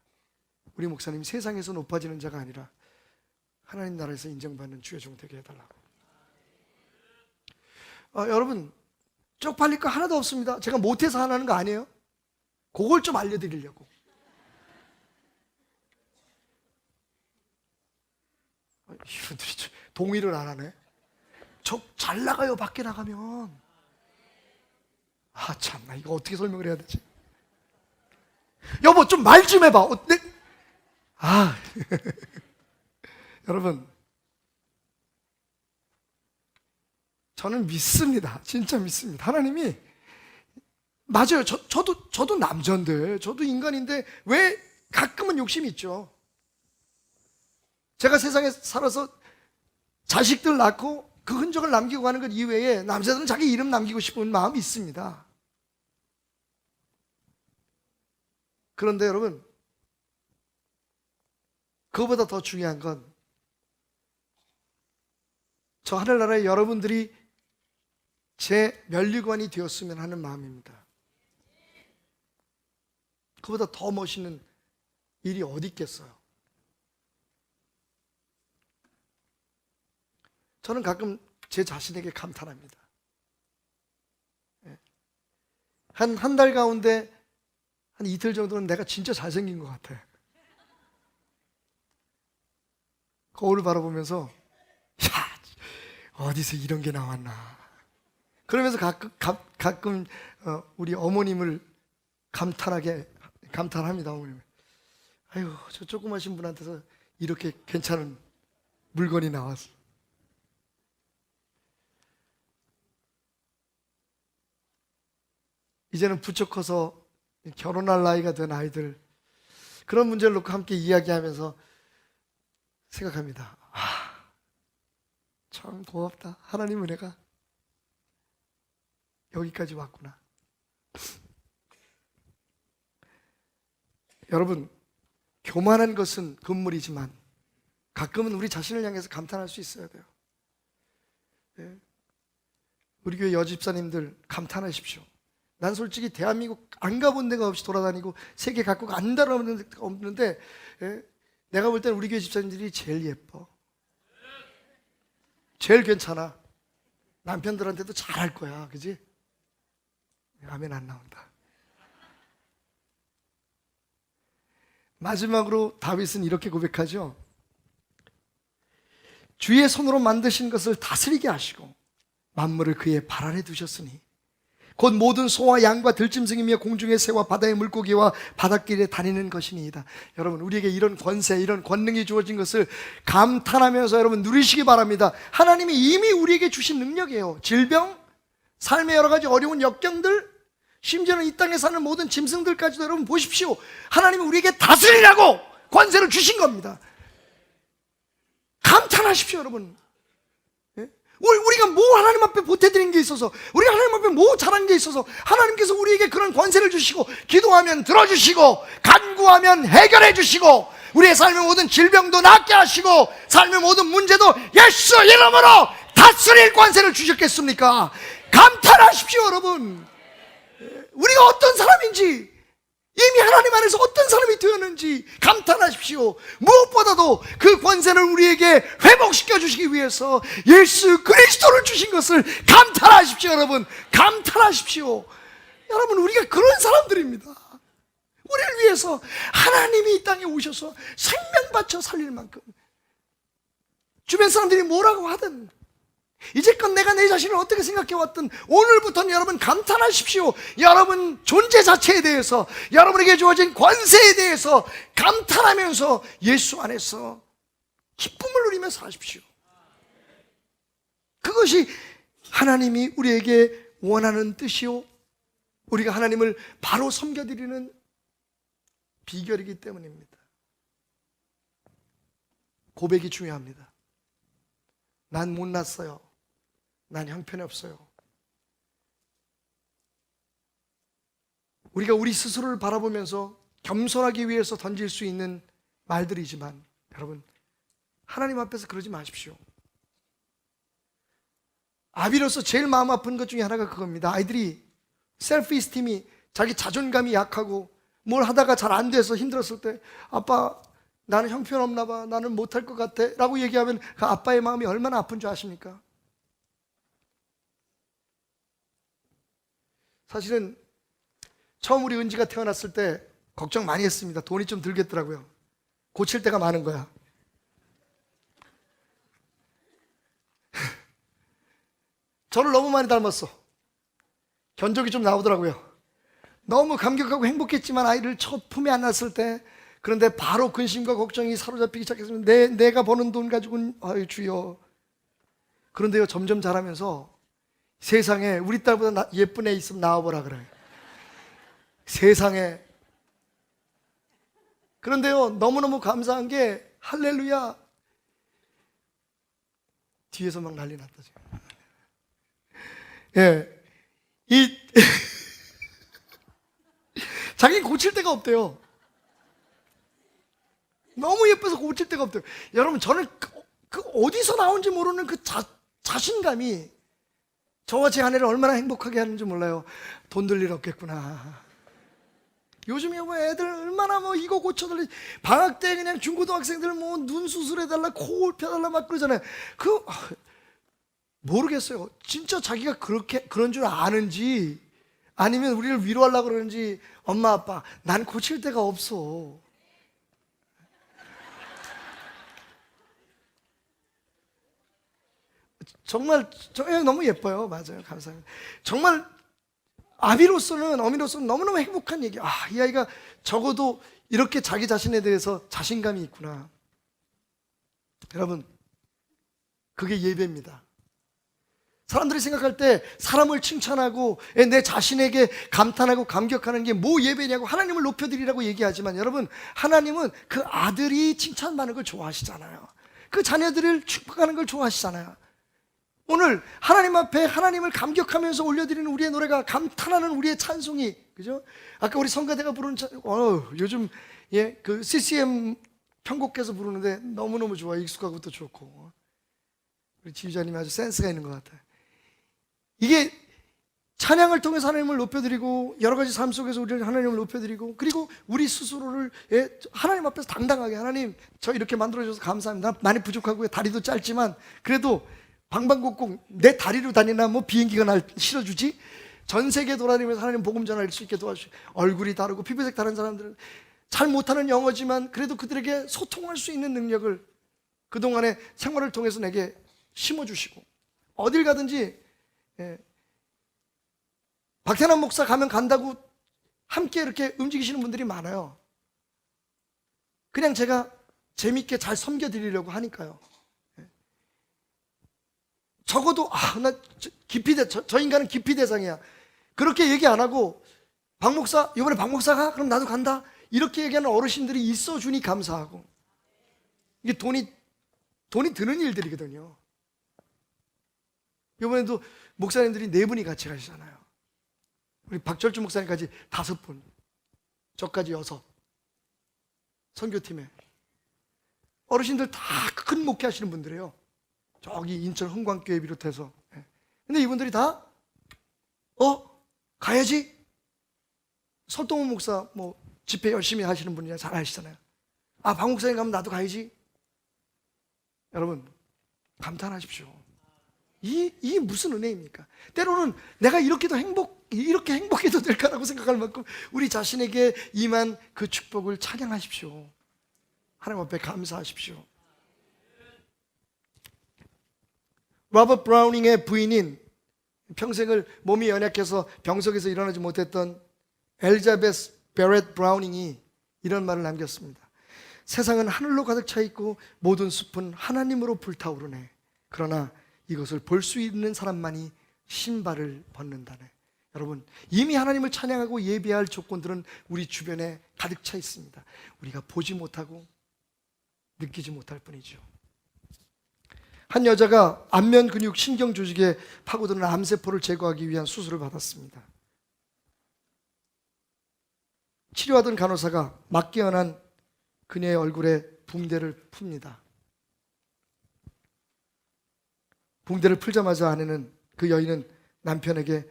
우리 목사님이 세상에서 높아지는 자가 아니라 하나님 나라에서 인정받는 주의 종 되게 해달라고. 여러분, 쪽팔릴 거 하나도 없습니다. 제가 못해서 하는 거 아니에요. 그걸 좀 알려드리려고. 이분들이 동의를 안 하네. 저 잘 나가요, 밖에 나가면. 아, 참나, 이거 어떻게 설명을 해야 되지? 여보, 좀 말 좀 해봐. 여러분, 저는 믿습니다. 진짜 믿습니다. 하나님이, 맞아요. 저도 남자인데, 저도 인간인데, 왜 가끔은 욕심이 있죠. 제가 세상에 살아서 자식들 낳고 그 흔적을 남기고 가는 것 이외에 남자들은 자기 이름 남기고 싶은 마음이 있습니다. 그런데 여러분, 그거보다 더 중요한 건 저 하늘나라의 여러분들이 제 면류관이 되었으면 하는 마음입니다. 그보다 더 멋있는 일이 어디 있겠어요? 저는 가끔 제 자신에게 감탄합니다. 한 달 가운데 한 이틀 정도는 내가 진짜 잘생긴 것 같아. 거울을 바라보면서, 야, 어디서 이런 게 나왔나. 그러면서 가끔 우리 어머님을 감탄합니다. 어머님, 아유, 저 조그마신 분한테서 이렇게 괜찮은 물건이 나왔어. 이제는 부쩍 커서 결혼할 나이가 된 아이들, 그런 문제를 놓고 함께 이야기하면서 생각합니다. 참 고맙다. 하나님 은혜가 여기까지 왔구나. 여러분, 교만한 것은 금물이지만 가끔은 우리 자신을 향해서 감탄할 수 있어야 돼요. 네. 우리 교회 여집사님들 감탄하십시오. 난 솔직히 대한민국 안 가본 데가 없이 돌아다니고 세계 각국 안 다녀본 데가 없는데, 예? 내가 볼 때는 우리 교회 집사님들이 제일 예뻐, 제일 괜찮아. 남편들한테도 잘할 거야, 그지? 아멘 안 나온다. 마지막으로 다윗은 이렇게 고백하죠. 주의 손으로 만드신 것을 다스리게 하시고 만물을 그의 발 아래 두셨으니 곧 모든 소와 양과 들짐승이며 공중의 새와 바다의 물고기와 바닷길에 다니는 것이니이다. 여러분, 우리에게 이런 권세, 이런 권능이 주어진 것을 감탄하면서 여러분 누리시기 바랍니다. 하나님이 이미 우리에게 주신 능력이에요. 질병, 삶의 여러 가지 어려운 역경들, 심지어는 이 땅에 사는 모든 짐승들까지도 여러분 보십시오. 하나님이 우리에게 다스리라고 권세를 주신 겁니다. 감탄하십시오, 여러분. 우리가 뭐 하나님 앞에 보태드린 게 있어서, 우리가 하나님 앞에 뭐 잘한 게 있어서 하나님께서 우리에게 그런 권세를 주시고, 기도하면 들어주시고, 간구하면 해결해 주시고, 우리의 삶의 모든 질병도 낫게 하시고, 삶의 모든 문제도 예수 이름으로 다스릴 권세를 주셨겠습니까? 감탄하십시오, 여러분. 우리가 어떤 사람인지, 이미 하나님 안에서 어떤 사람이 되었는지 감탄하십시오. 무엇보다도 그 권세를 우리에게 회복시켜 주시기 위해서 예수 그리스도를 주신 것을 감탄하십시오. 여러분, 감탄하십시오. 여러분, 우리가 그런 사람들입니다. 우리를 위해서 하나님이 이 땅에 오셔서 생명 바쳐 살릴 만큼, 주변 사람들이 뭐라고 하든, 이제껏 내가 내 자신을 어떻게 생각해왔든 오늘부터는 여러분 감탄하십시오. 여러분 존재 자체에 대해서, 여러분에게 주어진 권세에 대해서 감탄하면서 예수 안에서 기쁨을 누리며 사십시오. 그것이 하나님이 우리에게 원하는 뜻이요, 우리가 하나님을 바로 섬겨드리는 비결이기 때문입니다. 고백이 중요합니다. 난 못났어요. 난 형편이 없어요. 우리가 우리 스스로를 바라보면서 겸손하기 위해서 던질 수 있는 말들이지만, 여러분, 하나님 앞에서 그러지 마십시오. 아비로서 제일 마음 아픈 것 중에 하나가 그겁니다. 아이들이 셀프 이스팀이, 자기 자존감이 약하고 뭘 하다가 잘 안 돼서 힘들었을 때, 아빠 나는 형편없나 봐, 나는 못할 것 같아 라고 얘기하면 그 아빠의 마음이 얼마나 아픈 줄 아십니까? 사실은 처음 우리 은지가 태어났을 때 걱정 많이 했습니다. 돈이 좀 들겠더라고요. 고칠 데가 많은 거야. 저를 너무 많이 닮았어. 견적이 좀 나오더라고요. 너무 감격하고 행복했지만 아이를 첫 품에 안았을 때, 그런데 바로 근심과 걱정이 사로잡히기 시작했습니다. 내가 버는 돈 가지고는, 아유 주여. 그런데요, 점점 자라면서 세상에 우리 딸보다 예쁜 애 있으면 나와보라 그래. 세상에. 그런데요, 너무너무 감사한 게, 할렐루야, 뒤에서 막 난리 났다 지금. 예, 자기는 고칠 데가 없대요. 너무 예뻐서 고칠 데가 없대요. 여러분, 저는 그 어디서 나온지 모르는 그 자신감이 저와 제 아내를 얼마나 행복하게 하는지 몰라요. 돈 들 일 없겠구나. 요즘에 뭐 애들 얼마나 뭐 이거 고쳐달라, 방학 때 그냥 중고등학생들 뭐 눈 수술해달라, 코 펴달라 막 그러잖아요. 모르겠어요. 진짜 자기가 그런 줄 아는지, 아니면 우리를 위로하려고 그러는지. 엄마 아빠, 난 고칠 데가 없어. 정말 너무 예뻐요. 맞아요. 감사합니다. 정말 아비로서는, 어미로서는 너무너무 행복한 얘기. 이 아이가 적어도 이렇게 자기 자신에 대해서 자신감이 있구나. 여러분, 그게 예배입니다. 사람들이 생각할 때 사람을 칭찬하고 내 자신에게 감탄하고 감격하는 게 뭐 예배냐고 하나님을 높여드리라고 얘기하지만 여러분, 하나님은 그 아들이 칭찬받는 걸 좋아하시잖아요. 그 자녀들을 축복하는 걸 좋아하시잖아요. 오늘 하나님 앞에 하나님을 감격하면서 올려드리는 우리의 노래가, 감탄하는 우리의 찬송이, 그죠? 아까 우리 성가대가 부르는 요즘 그 CCM 편곡해서 부르는데 너무너무 좋아. 익숙하고 또 좋고. 우리 지휘자님이 아주 센스가 있는 것 같아요. 이게 찬양을 통해서 하나님을 높여드리고, 여러 가지 삶 속에서 우리를 하나님을 높여드리고, 그리고 우리 스스로를 하나님 앞에서 당당하게, 하나님 저 이렇게 만들어주셔서 감사합니다. 나 많이 부족하고요, 다리도 짧지만 그래도 방방곡곡 내 다리로 다니나 뭐 비행기가 날 실어주지, 전 세계 돌아다니면서 하나님 복음 전할 수 있게 도와주시고, 얼굴이 다르고 피부색 다른 사람들은 잘 못하는 영어지만 그래도 그들에게 소통할 수 있는 능력을 그동안의 생활을 통해서 내게 심어주시고, 어딜 가든지 박태남 목사 가면 간다고 함께 이렇게 움직이시는 분들이 많아요. 그냥 제가 재밌게 잘 섬겨드리려고 하니까요. 적어도 저 인간은 기피 대상이야, 그렇게 얘기 안 하고, 박 목사 이번에 박 목사 가? 그럼 나도 간다, 이렇게 얘기하는 어르신들이 있어주니 감사하고. 이게 돈이 드는 일들이거든요. 이번에도 목사님들이 4분이 같이 가시잖아요. 우리 박철주 목사님까지 5분, 저까지 6, 선교팀에 어르신들 다 큰 목회 하시는 분들이에요. 저기 인천 흥광교회 비롯해서. 근데 이분들이 다 가야지. 설동훈 목사 뭐 집회 열심히 하시는 분이라 잘 아시잖아요. 박 목사님 가면 나도 가야지. 여러분, 감탄하십시오. 이 무슨 은혜입니까? 때로는 내가 이렇게 행복해도 될까라고 생각할 만큼 우리 자신에게 임한 그 축복을 찬양하십시오. 하나님 앞에 감사하십시오. 로버트 브라우닝의 부인인, 평생을 몸이 연약해서 병석에서 일어나지 못했던 엘자베스 베렛 브라우닝이 이런 말을 남겼습니다. 세상은 하늘로 가득 차 있고 모든 숲은 하나님으로 불타오르네. 그러나 이것을 볼 수 있는 사람만이 신발을 벗는다네. 여러분, 이미 하나님을 찬양하고 예배할 조건들은 우리 주변에 가득 차 있습니다. 우리가 보지 못하고 느끼지 못할 뿐이죠. 한 여자가 안면 근육 신경 조직에 파고드는 암세포를 제거하기 위한 수술을 받았습니다. 치료하던 간호사가 맞깨어난 그녀의 얼굴에 붕대를 풉니다. 붕대를 풀자마자 아내는, 그 여인은 남편에게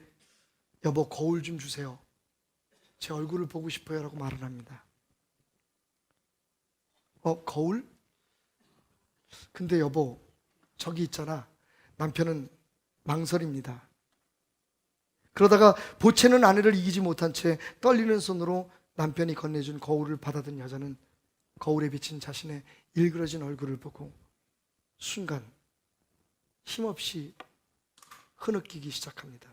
여보 거울 좀 주세요, 제 얼굴을 보고 싶어요 라고 말을 합니다. 거울? 근데 여보 저기 있잖아. 남편은 망설입니다. 그러다가 보채는 아내를 이기지 못한 채 떨리는 손으로 남편이 건네준 거울을 받아든 여자는 거울에 비친 자신의 일그러진 얼굴을 보고 순간 힘없이 흐느끼기 시작합니다.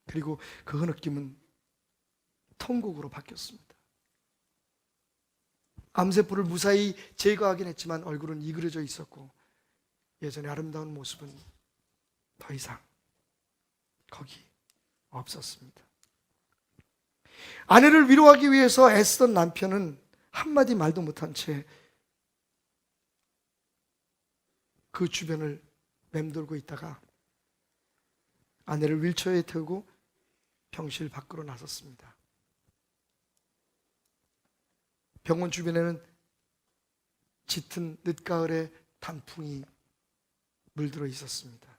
그리고 그 흐느낌은 통곡으로 바뀌었습니다. 암세포를 무사히 제거하긴 했지만 얼굴은 이그러져 있었고 예전의 아름다운 모습은 더 이상 거기 없었습니다. 아내를 위로하기 위해서 애쓰던 남편은 한마디 말도 못한 채 그 주변을 맴돌고 있다가 아내를 휠체어에 태우고 병실 밖으로 나섰습니다. 병원 주변에는 짙은 늦가을의 단풍이 물들어 있었습니다.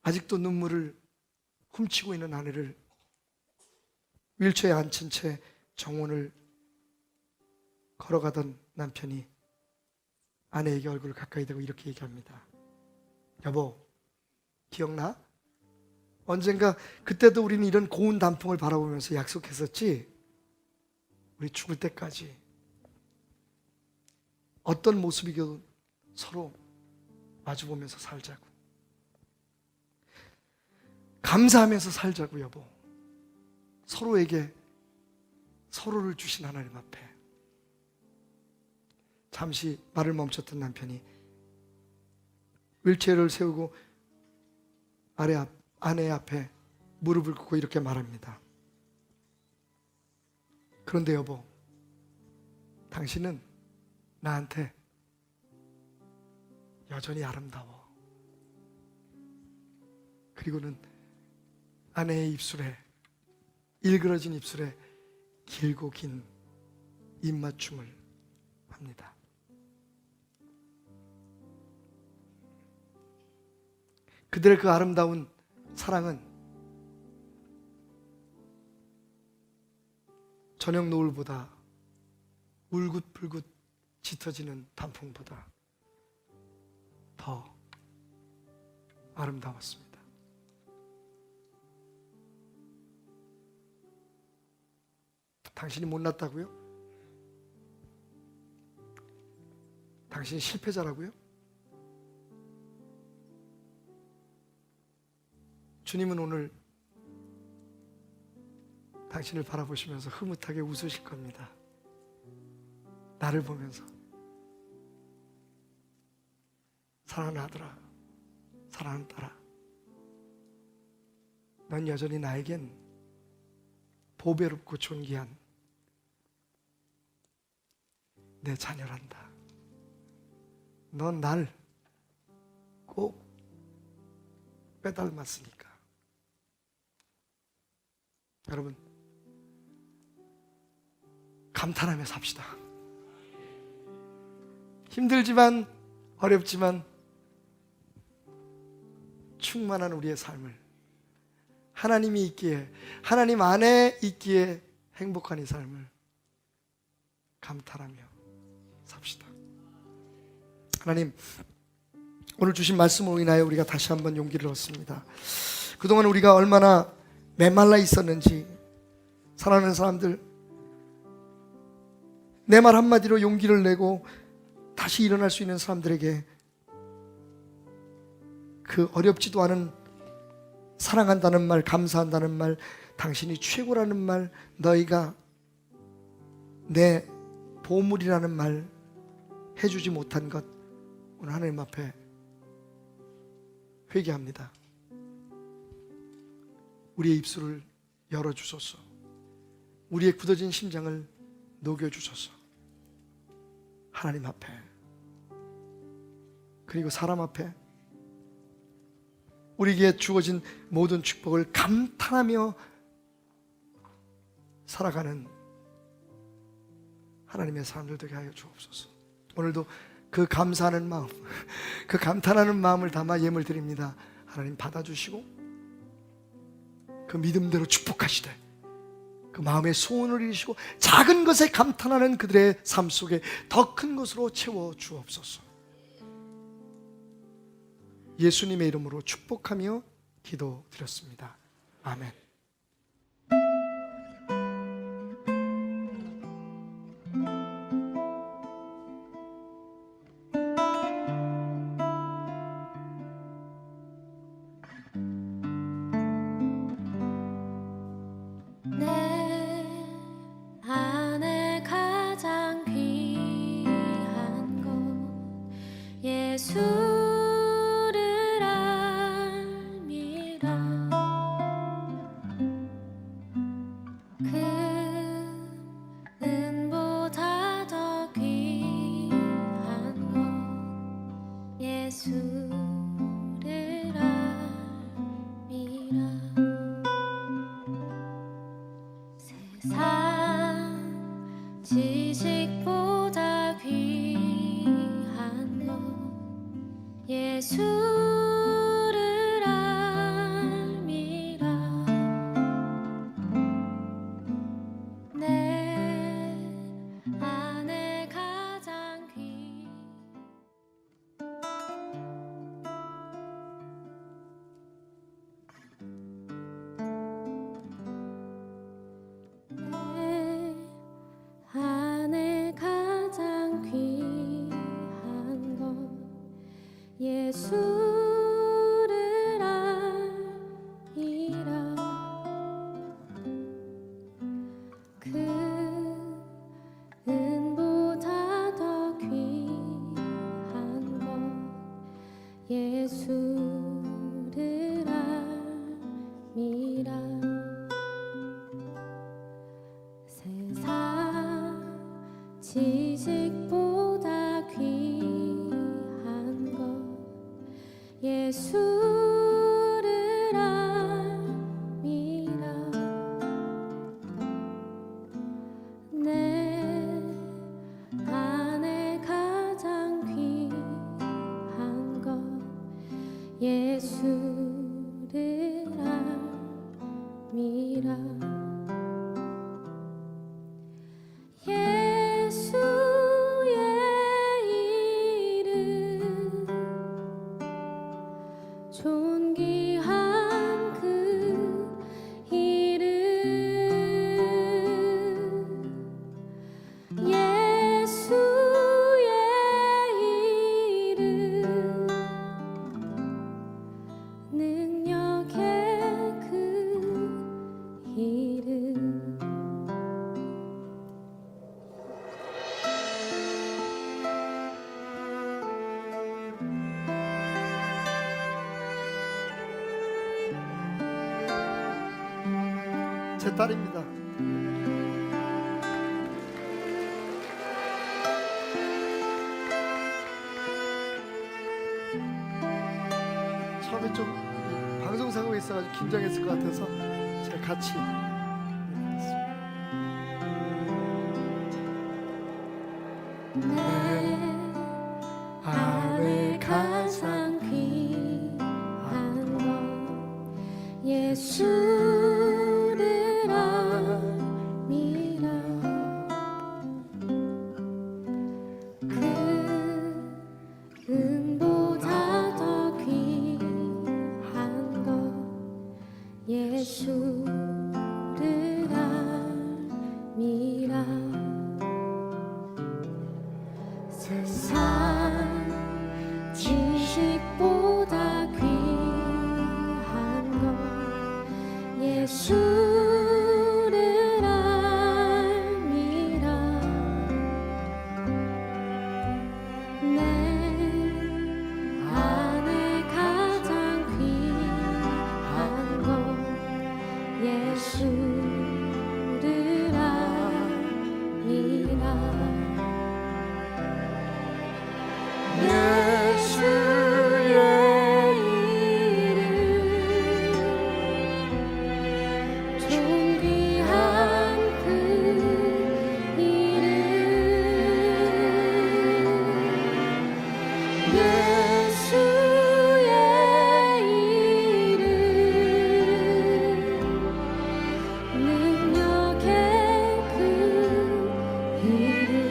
아직도 눈물을 훔치고 있는 아내를 휠체어에 앉힌 채 정원을 걸어가던 남편이 아내에게 얼굴을 가까이 대고 이렇게 얘기합니다. 여보, 기억나? 언젠가 그때도 우리는 이런 고운 단풍을 바라보면서 약속했었지? 우리 죽을 때까지 어떤 모습이든 서로 마주보면서 살자고, 감사하면서 살자고 여보. 서로에게 서로를 주신 하나님 앞에. 잠시 말을 멈췄던 남편이 윌체어를 세우고 아내 앞에 무릎을 꿇고 이렇게 말합니다. 그런데 여보, 당신은 나한테 여전히 아름다워. 그리고는 아내의 입술에, 일그러진 입술에 길고 긴 입맞춤을 합니다. 그들의 그 아름다운 사랑은 저녁 노을보다 울긋불긋 짙어지는 단풍보다 더 아름다웠습니다. 당신이 못났다고요? 당신이 실패자라고요? 주님은 오늘 당신을 바라보시면서 흐뭇하게 웃으실 겁니다. 나를 보면서 사랑하는 아들아, 사랑하는 딸아, 넌 여전히 나에겐 보배롭고 존귀한 내 자녀란다. 넌 날 꼭 빼닮았으니까. 여러분, 감탄하며 삽시다. 힘들지만 어렵지만 충만한 우리의 삶을 하나님이 있기에, 하나님 안에 있기에 행복한 이 삶을 감탄하며 삽시다. 하나님, 오늘 주신 말씀으로 인하여 우리가 다시 한번 용기를 얻습니다. 그동안 우리가 얼마나 메말라 있었는지, 사랑하는 사람들, 내 말 한마디로 용기를 내고 다시 일어날 수 있는 사람들에게 그 어렵지도 않은 사랑한다는 말, 감사한다는 말, 당신이 최고라는 말, 너희가 내 보물이라는 말 해주지 못한 것, 오늘 하나님 앞에 회개합니다. 우리의 입술을 열어주소서. 우리의 굳어진 심장을 녹여주소서. 하나님 앞에, 그리고 사람 앞에 우리에게 주어진 모든 축복을 감탄하며 살아가는 하나님의 사람들 되게 하여 주옵소서. 오늘도 그 감사하는 마음, 그 감탄하는 마음을 담아 예물 드립니다. 하나님 받아주시고 그 믿음대로 축복하시되 그 마음의 소원을 이루시고 작은 것에 감탄하는 그들의 삶 속에 더 큰 것으로 채워 주옵소서. 예수님의 이름으로 축복하며 기도드렸습니다. 아멘. 예수를 알미라. 금은보다 더 귀한 것 예수를 알미라. 세상 지식보다 귀한 것 예수를 알미라. 내 안에 가장 귀 내 안에 가장 귀한 것 예수를 알리라. 금은보다 더 귀한 것 예수를 알미라. 세상 지식보다 귀한 것 예수를 알미라. 내 안에 가장 귀한 것 예수를 알미라. 예수의 이름 존귀한 그 이름 예수의 이름 능력의 그 이름. 제 딸입니다. 처음에 좀 방송사고가 있어가지고 긴장했을 것 같아서 제가 같이 내 안에 가장 귀한 것 예수를 알미라. 그 은보다 더 귀한 것 예수를 알미라. 세상 지식보다 귀한 것 예수를 알미라. 내 안에 가장 귀한 것 예수를 알미라. 예수의 이름 존귀한 그 이름 예수의 이름 능력의 그 이름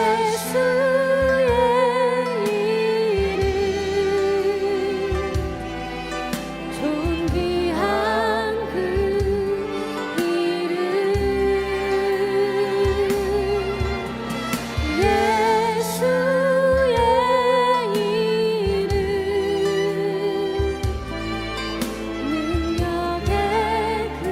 예수의 이름 존귀한 그 이름 예수의 이름 능력의 그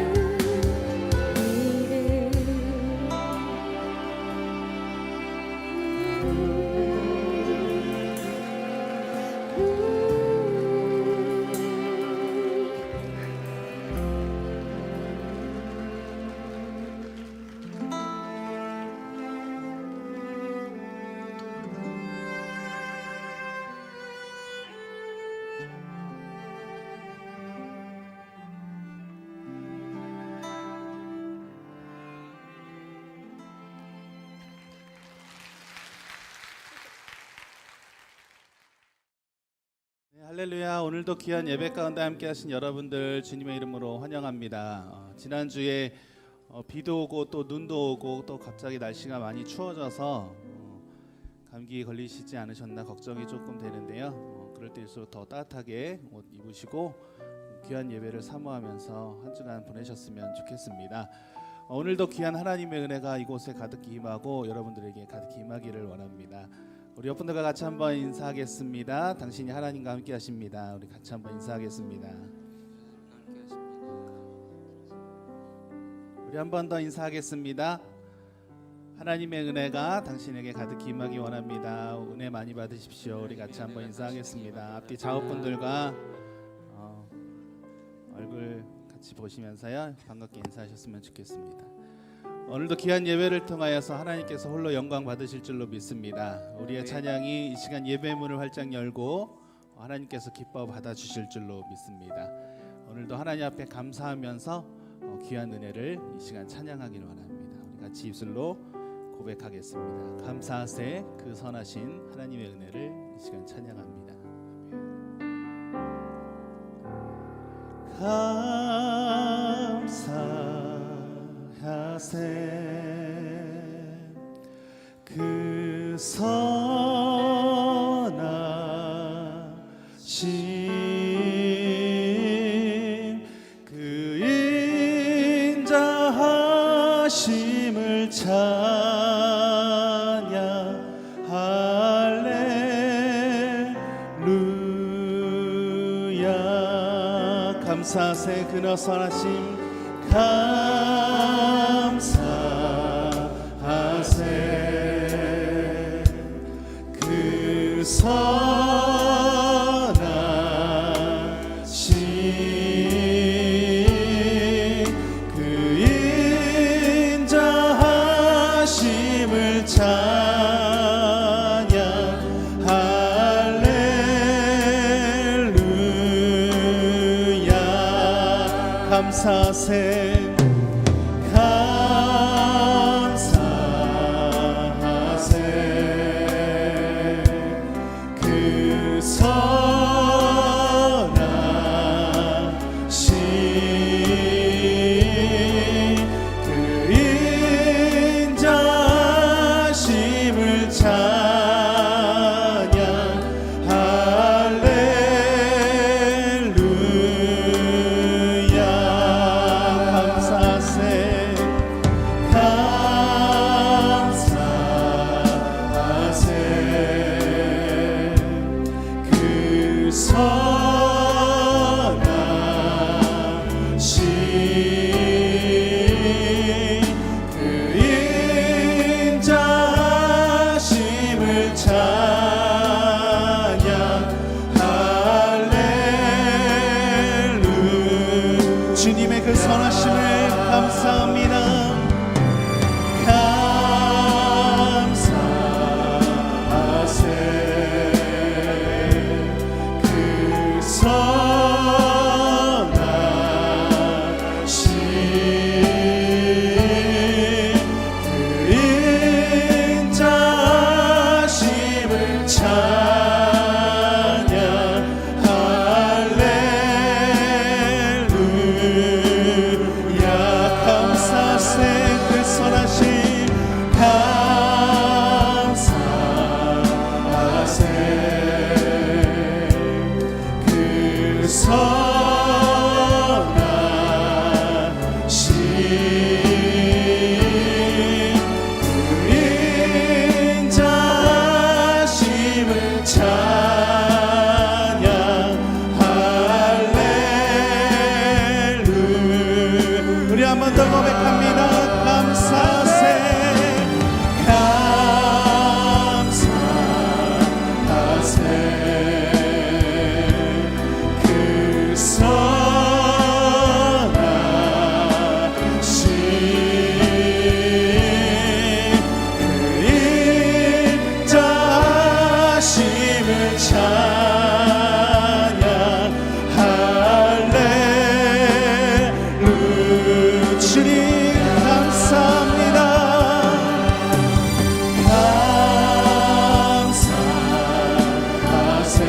네, 할렐루야. 오늘도 귀한 예배 가운데 함께 하신 여러분들 주님의 이름으로 환영합니다. 지난주에 비도 오고 또 눈도 오고 또 갑자기 날씨가 많이 추워져서 감기 걸리시지 않으셨나 걱정이 조금 되는데요. 그럴 때일수록 더 따뜻하게 옷 입으시고 귀한 예배를 사모하면서 한 주간 보내셨으면 좋겠습니다. 오늘도 귀한 하나님의 은혜가 이곳에 가득히 임하고 여러분들에게 가득히 임하기를 원합니다. 우리 옆분들과 같이 한번 인사하겠습니다. 당신이 하나님과 함께 하십니다. 우리 같이 한번 인사하겠습니다. 우리 한 번 더 인사하겠습니다. 하나님의 은혜가 당신에게 가득히 임하기 원합니다. 은혜 많이 받으십시오. 우리 같이 한번 인사하겠습니다. 앞뒤 좌우분들과 얼굴 같이 보시면서요 반갑게 인사하셨으면 좋겠습니다. 오늘도 귀한 예배를 통하여서 하나님께서 홀로 영광 받으실 줄로 믿습니다. 우리의 찬양이 이 시간 예배 문을 활짝 열고 하나님께서 기뻐 받아주실 줄로 믿습니다. 오늘도 하나님 앞에 감사하면서 귀한 은혜를 이 시간 찬양하길 원합니다. 우리 같이 입술로 고백하겠습니다. 감사하세 그 선하신 하나님의 은혜를 이 시간 찬양합니다. 감사하세 그 선하신 그 인자하심을 할렐루야. 감사하세 그너 선하심 감사하세 그 선하신 그 인자하심을 찬양 할렐루야. 감사하세 그 선하신 그 인자하심을 찬양 할렐루야. 감사하세 그 선하신 그 인자하심을 찬양 할렐루야. 주님의 그 선하심을 감사합니다. 그 선하신 그 인자하심을 찬양 할렐루야. 감사하세 그 선하신 감사하세 그 선하신 그 인자하심을 찬양 할렐루야. 우리 한 번 더 고백합니다. 감사하세 감사하세 그 선하신 그 인자하심을 찬양 할렐루야. 주님 감사합니다. 감사하세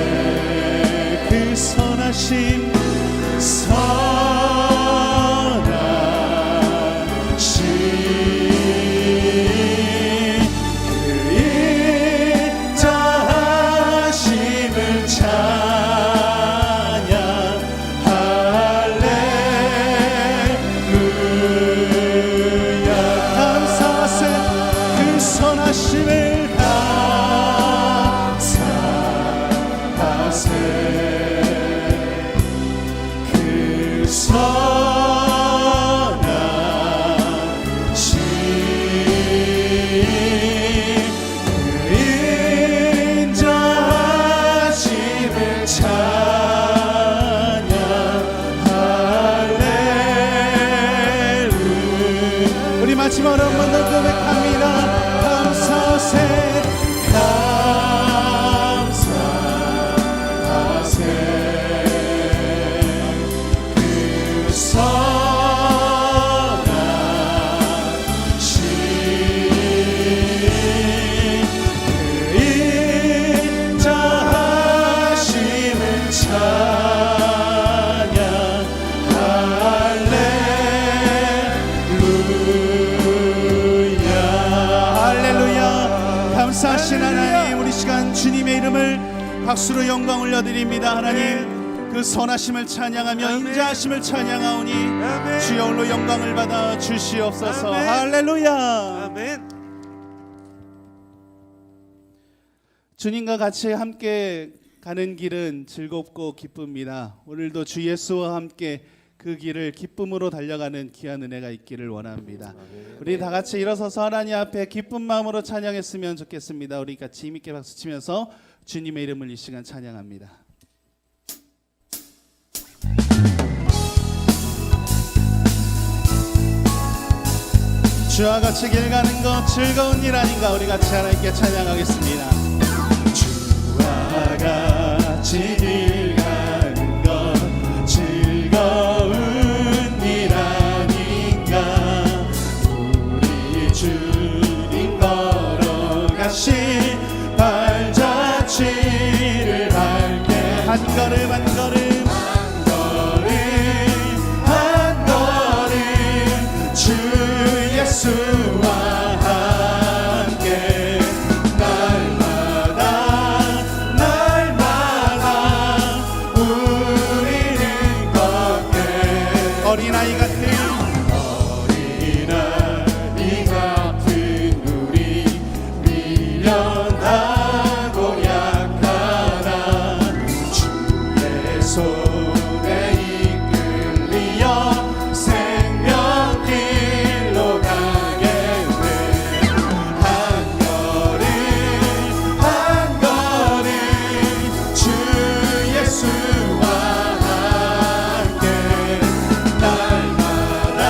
그 선하심 그 인자하심을 찬양 할렐루야. 감사하세 그 선하심을 감사하세 그 선하심 감사하신 하나님, 우리 시간 주님의 이름을 박수로 영광 올려드립니다. 하나님, 그 선하심을 찬양하며 인자하심을 찬양하오니 주여 홀로 영광을 받아 주시옵소서. 할렐루야. 주님과 같이 함께 가는 길은 즐겁고 기쁩니다. 오늘도 주 예수와 함께 그 길을 기쁨으로 달려가는 귀한 은혜가 있기를 원합니다. 우리 다 같이 일어서서 하나님 앞에 기쁜 마음으로 찬양했으면 좋겠습니다. 우리 같이 힘있게 박수치면서 주님의 이름을 이 시간 찬양합니다. 주와 같이 길 가는 것 즐거운 일 아닌가. 우리 같이 하나님께 찬양하겠습니다. 주와 같이 길 가는 것 즐거운 일 아닌가. 우리 주님 걸어가신 발자취를 밟게 한 걸음 한 걸음 한 걸음 주 예수와 함께 날마다 우리는 걷게 어린아이 같은 우리 미련하고 약하나 주의 손에 이끌리어 생명길로 가게 돼. 한 걸음 주 예수와 함께 날마다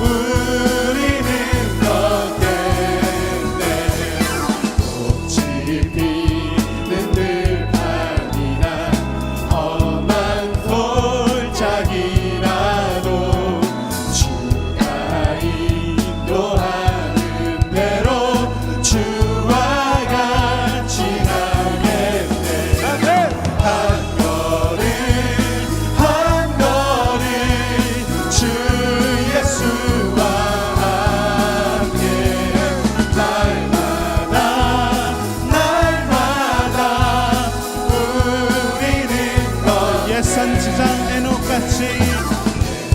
우리는 걷겠네. 꽃이 피는 들판이나 험한 골짜기라도 주가 인도하는 대로 주와 같이 가겠네. 한 걸음 주 예수와 함께 날마다 우리는 예선지자 에녹같이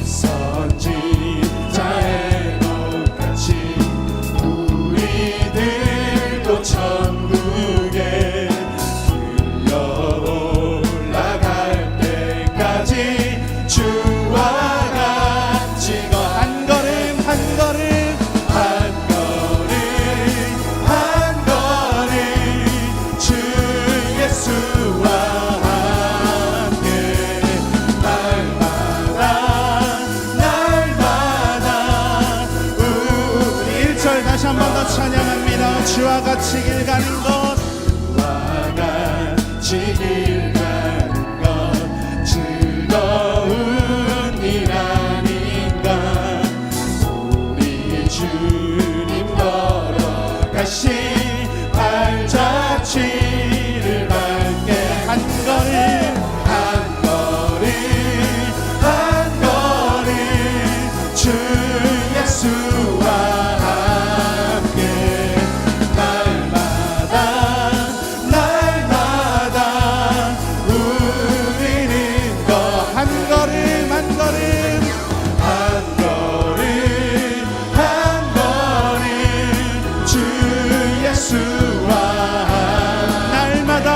예선지자 에녹같이 우리들도 천국에 들려 올라갈 때까지 주와 같이 한 걸음 주 예수와 함께 날마다 우리 1절 다시 한 번 더 찬양합니다. 주와 같이 길 가는 것 주와 같이 길 가는 것 즐거운 일 아닌가. 우리 주님 걸어가신 발자취를 밟게 한 걸음 주 예수와 함께 날마다 우리는 한 걸음 주 예수와 날마다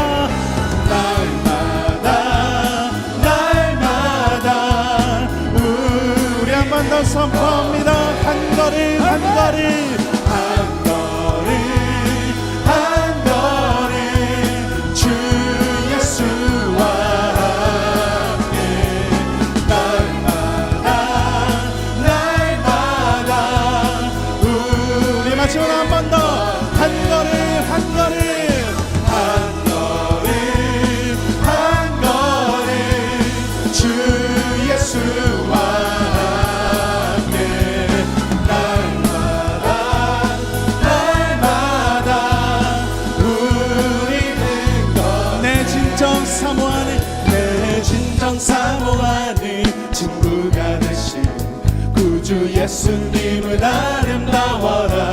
우리 한 번 더 선포합니다. 한 걸음 주 예수와 함께 날마다 우리 마지막으로 한 번 더 한 걸음 주 예수와 함께 날마다 우리는 내 진정 사모하는 친구가 되신 구주 예수님을 아름다워라.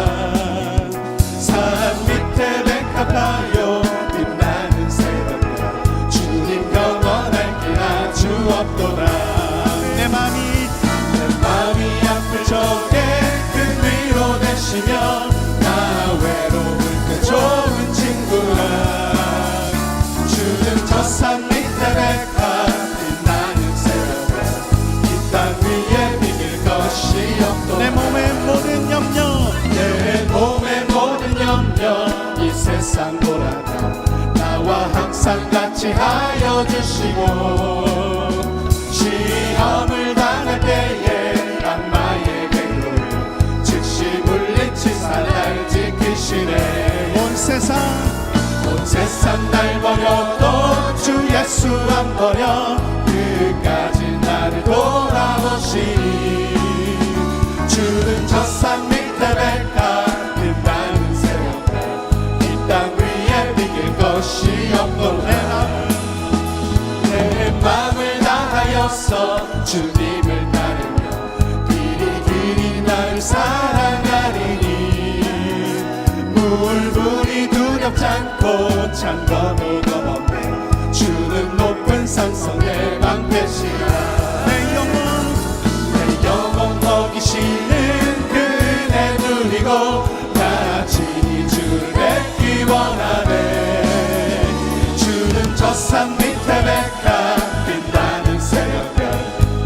온 세상 날 버려도 주 예수 안 버려 끝까지 나를 돌아보시니 주는 저 산 밑에 백화 빛나는 새벽달 이 땅 위에 비길 것이 없고 내 맘을 다하여서 주님을 따르며 길이 나를 사랑하리니 물불이 두렵지 않고 창검이 검었네 주는 높은 산성 내 방패시라 내 영혼 먹이시는 그 은혜 누리고 나 친히 주를 뵙기 원하네 주는 저 산 밑에 백화 빛나는 새벽별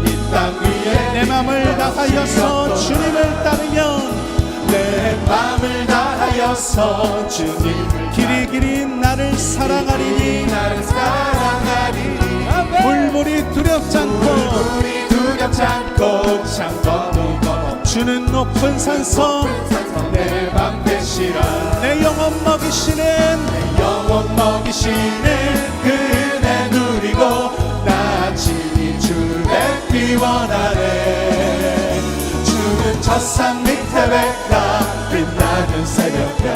이 땅 위에 내 맘을 다하여서 주님을 따르면 내 맘을 다하여서 주님을 길이 나를 사랑하리니 물불이 두렵지 않고 창검이 검어 주는 높은 산성 내 방패시라 내 영혼 먹이시는 그 은혜 누리고 나 친히 주를 뵙기 원하네 주는 저 산 밑에 백화 빛나는 새벽별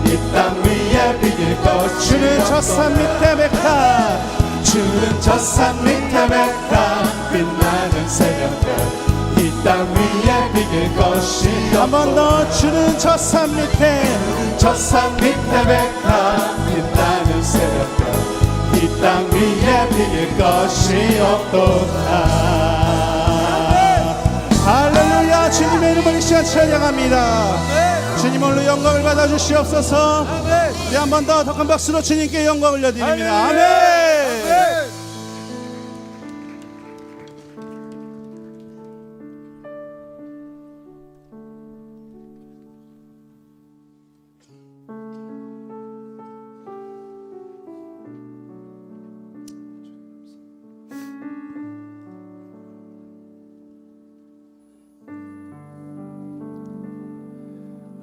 이 땅 위에 비길 것 주는 저 산 밑에 백화 주는 저 산 밑에 백화 빛나는 새벽별 이 땅 위에 비길 것이 한 번 더 주는 저 산 밑에 백화 빛나는 새벽별 이 땅 위에 비길 것이 없도다 할렐루야 주님의 이름을 이 시간 찬양합니다 주님 홀로 영광을 받아주시옵소서 우리 한 번 더 큰 박수로 주님께 영광 올려드립니다 아멘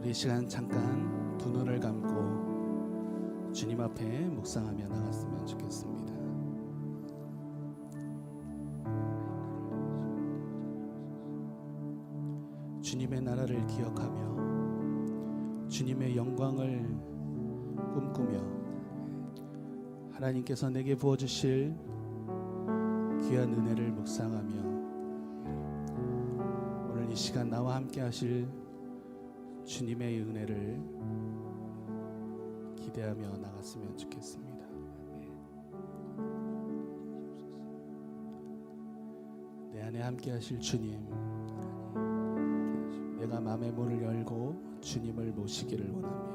이 시간 잠깐 두 눈을 감고 주님 앞에 묵상하며 나갔으면 좋겠습니다. 주님의 나라를 기억하며 주님의 영광을 꿈꾸며 하나님께서 내게 부어주실 귀한 은혜를 묵상하며 오늘 이 시간 나와 함께 하실 주님의 은혜를 기대하며 나갔으면 좋겠습니다. 내 안에 함께 하실 주님, 내가 마음의 문을 열고 주님을 모시기를 원합니다.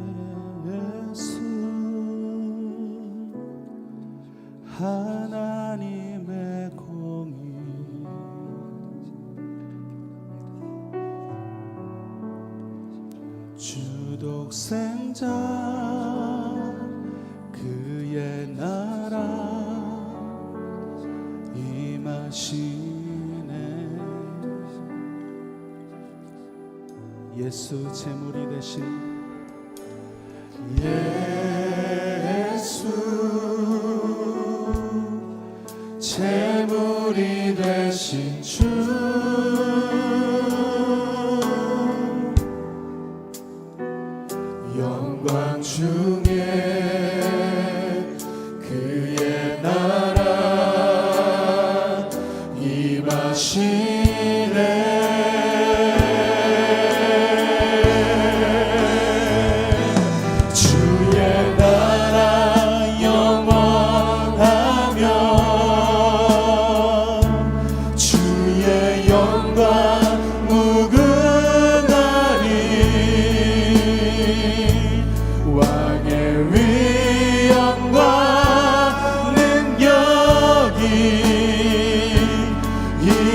예수 하나님의 공의 주독생자 그의 나라 임하시네 예수 제물이 되신 예수 제물이 되신 주 영광 중에 그의 나라 임하시네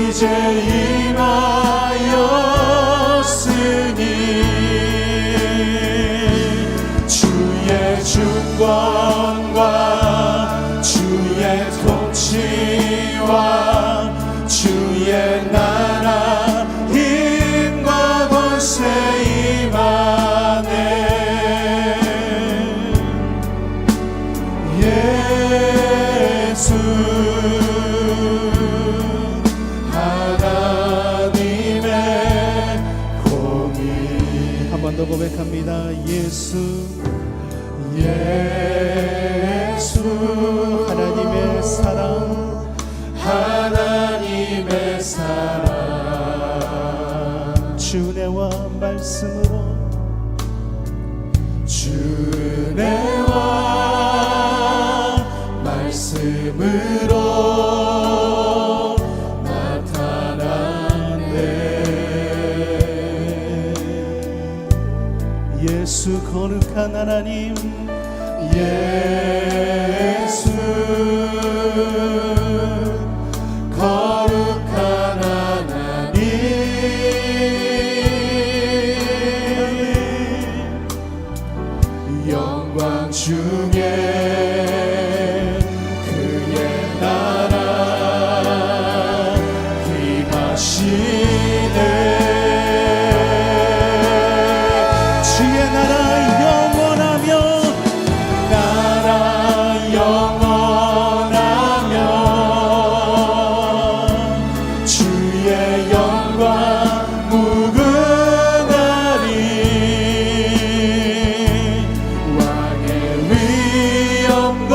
이제 임하였으니 주의 중과 고백합니다. 예수 하나님의 사랑 하나님의 사랑 주내와 말씀으로 주내와 말씀으로 나타났네. 예수 거룩한 하나님 예수 거룩한 하나님 영광 중에 그의 나라 임하시네. 주의 나라 영원하며 나라 영원하며 주의 영광 무궁하리. 왕의 위엄과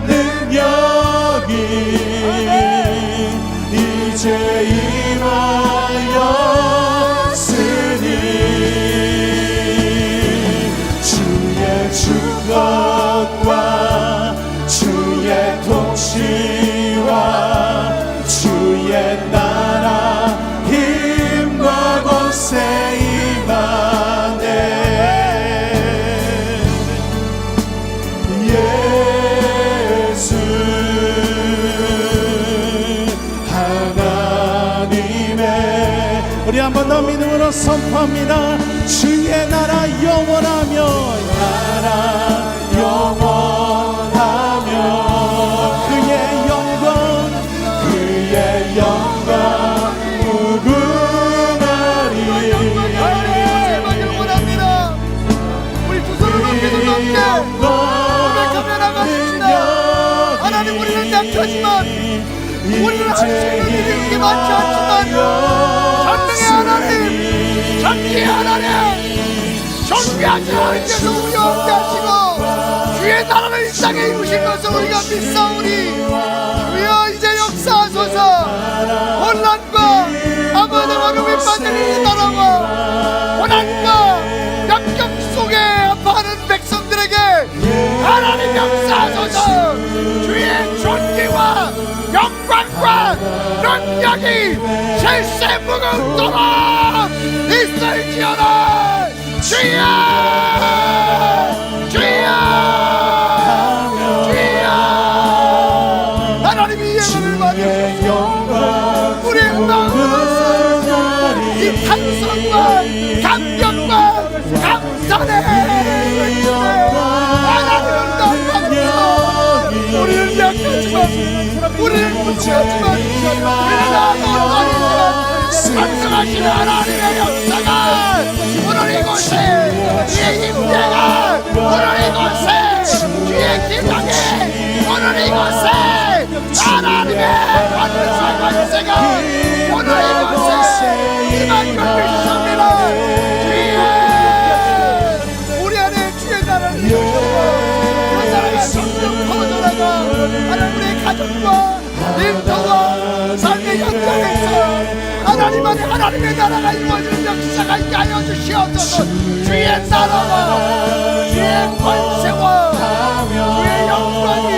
능력이 이제 임하였으니 주의 주권과 주의 통치와 주의 나라 힘과 권세 임하네. 예수 하나님의 우리 한 번 더 믿음으로 선포합니다. 주의 나라 영원하며 나라 영원하며 그의 영광 무궁하리. 제발 영원합니다. 우리 두 손을 높이는 높게 고백하며 나가십시다. 하나님, 우리는 약하지만 우리는 할 수 있는 일이 그렇게 많지 않지만 전능의 하나님, 전지의 하나님, 존귀하신 하나님께서 우리와 함께 하시고 주의 나라를 이 땅에 이루신 것을 우리가 믿사오니 주여 이제 역사하소서. 혼란과 아무데나 rum이 빠진 이 나라와 고난과 역경 속에 아파하는 백성들에게 하나님 역사하소서. 주의 존귀와 영광과 능력이 실세무궁토록 있을지어다. 주여 주여 주여. 하나님이 예배를 받으시옵소서. 우리의 마음으로서 이 탄성과 감격과 감사의 하나님을 나타내서 우리는 약하지만 우리는 부족하지만 우리는 아무것도 말씀하시는 하나님의 역사가 오늘 이곳에 주의 임재가 오늘 이곳에 주의 기적이 오늘 이곳에 하나님의 권세가 오늘 이곳에 임한 걸 믿습니다. 주의 우리 안에 주의 나라를 이루시고 그 나라가 점점 커져나가 하나님 우리의 가정과 일터와 삶의 현장에서 하나님 안에 하나님의 나라가 이루어지는 역사가 있게 하여 주시옵소서. 주의 나라와 주의 권세와 주의 영광이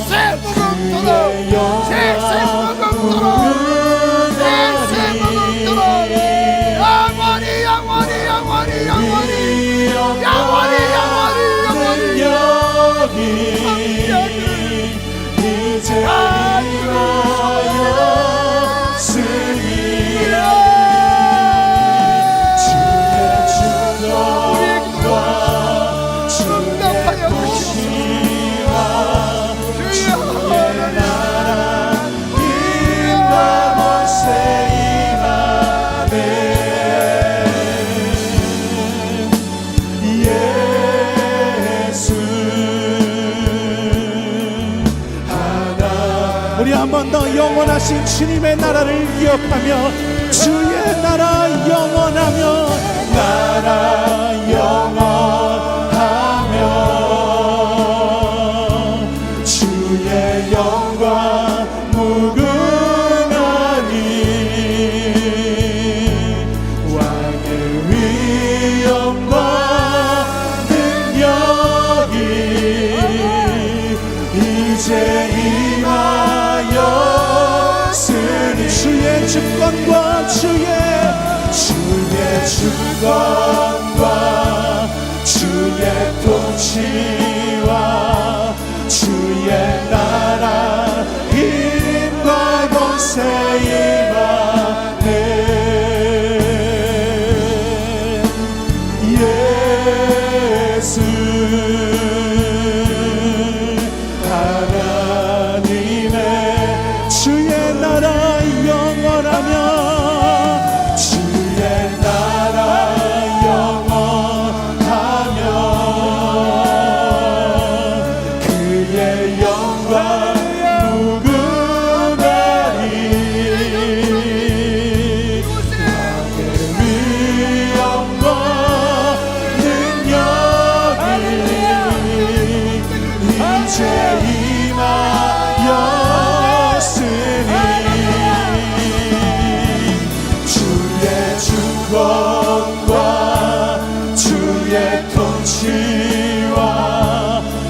세세무궁토록 세세무궁토록 세세무궁토록 영원히 영원히 영원히 영원히 영원히 영원히 영원히 영원히 이제 임하였으니 주의 주권과 주의 통치와 주의 나라 힘과 권세 임하네. 예수 우리 한 번 더 영원하신 주님의 나라를 기억하며 주의 나라 영원하며 나라 영원하며 주의 영광 무궁하니 왕의 위엄과 능력이 이제 임하였으니 주의 주권과 주의 주권과 주의 통치와 주의 나라 힘과 권세 임하네 예수 하나님의 주의 나라 영원하며 주의 나라 영원하며 그의 영광 무궁하니 왕의 위엄과 능력이 이제 임하였으니 주의 주권과 주의 통치와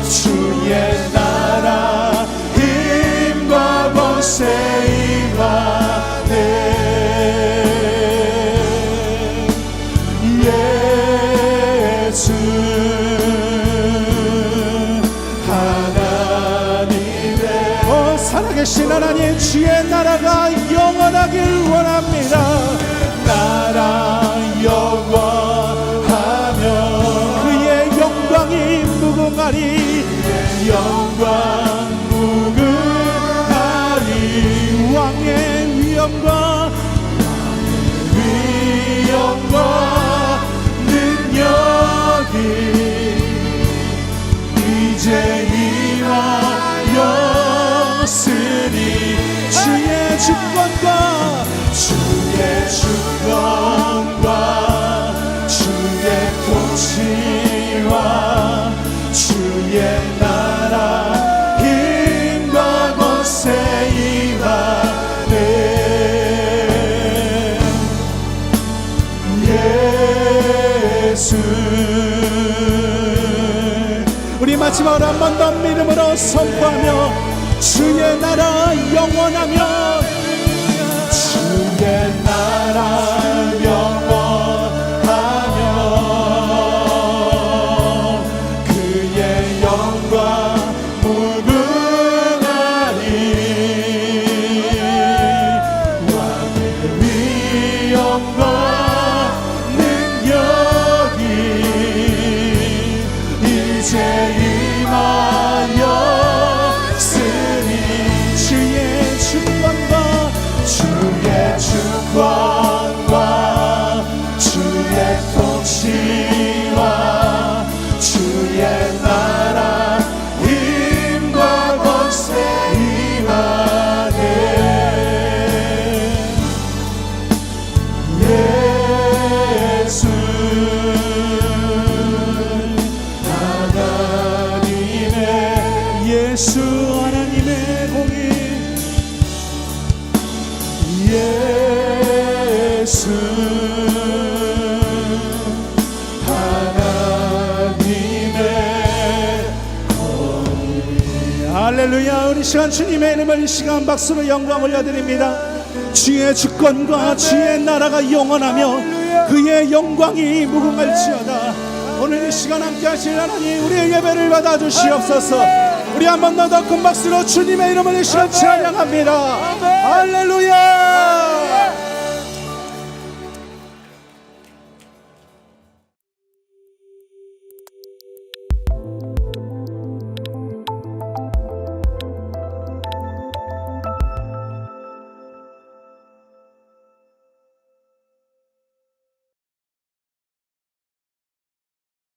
주의 나라 힘과 권세 임하네 예수 하나님의 살아계신 하나님 주의 나라가 영원하길 원합니다 나라 영원하며 그의 영광이 무궁하리 영광 무궁하리 왕의 위엄과 능력이 이제 임하였으니 주의 주권과 주의 통치와 주의 나라 힘과 권세 임하네 예수 우리 마지막으로 한 번 더 믿음으로 선포하며 주의 나라 영원하며 주의 나라 영원하며 그의 영광 무궁하니 왕의 위엄과 능력이 이제 임하였으니 주의 주권과 주의 통치와 주의 나라 힘과 권세 임하네 예수 하나님의 예수 하나님의 공의 예수 하나님의 할렐루야 우리 시간 주님의 이름을 이 시간 박수로 영광 올려드립니다 주의 주권과 주의 나라가 영원하며 그의 영광이 무궁할지어다 오늘 이 시간 함께 하실 하나님 우리의 예배를 받아주시옵소서 우리 한 번 더 큰 박수로 주님의 이름을 이 시간 찬양합니다 할렐루야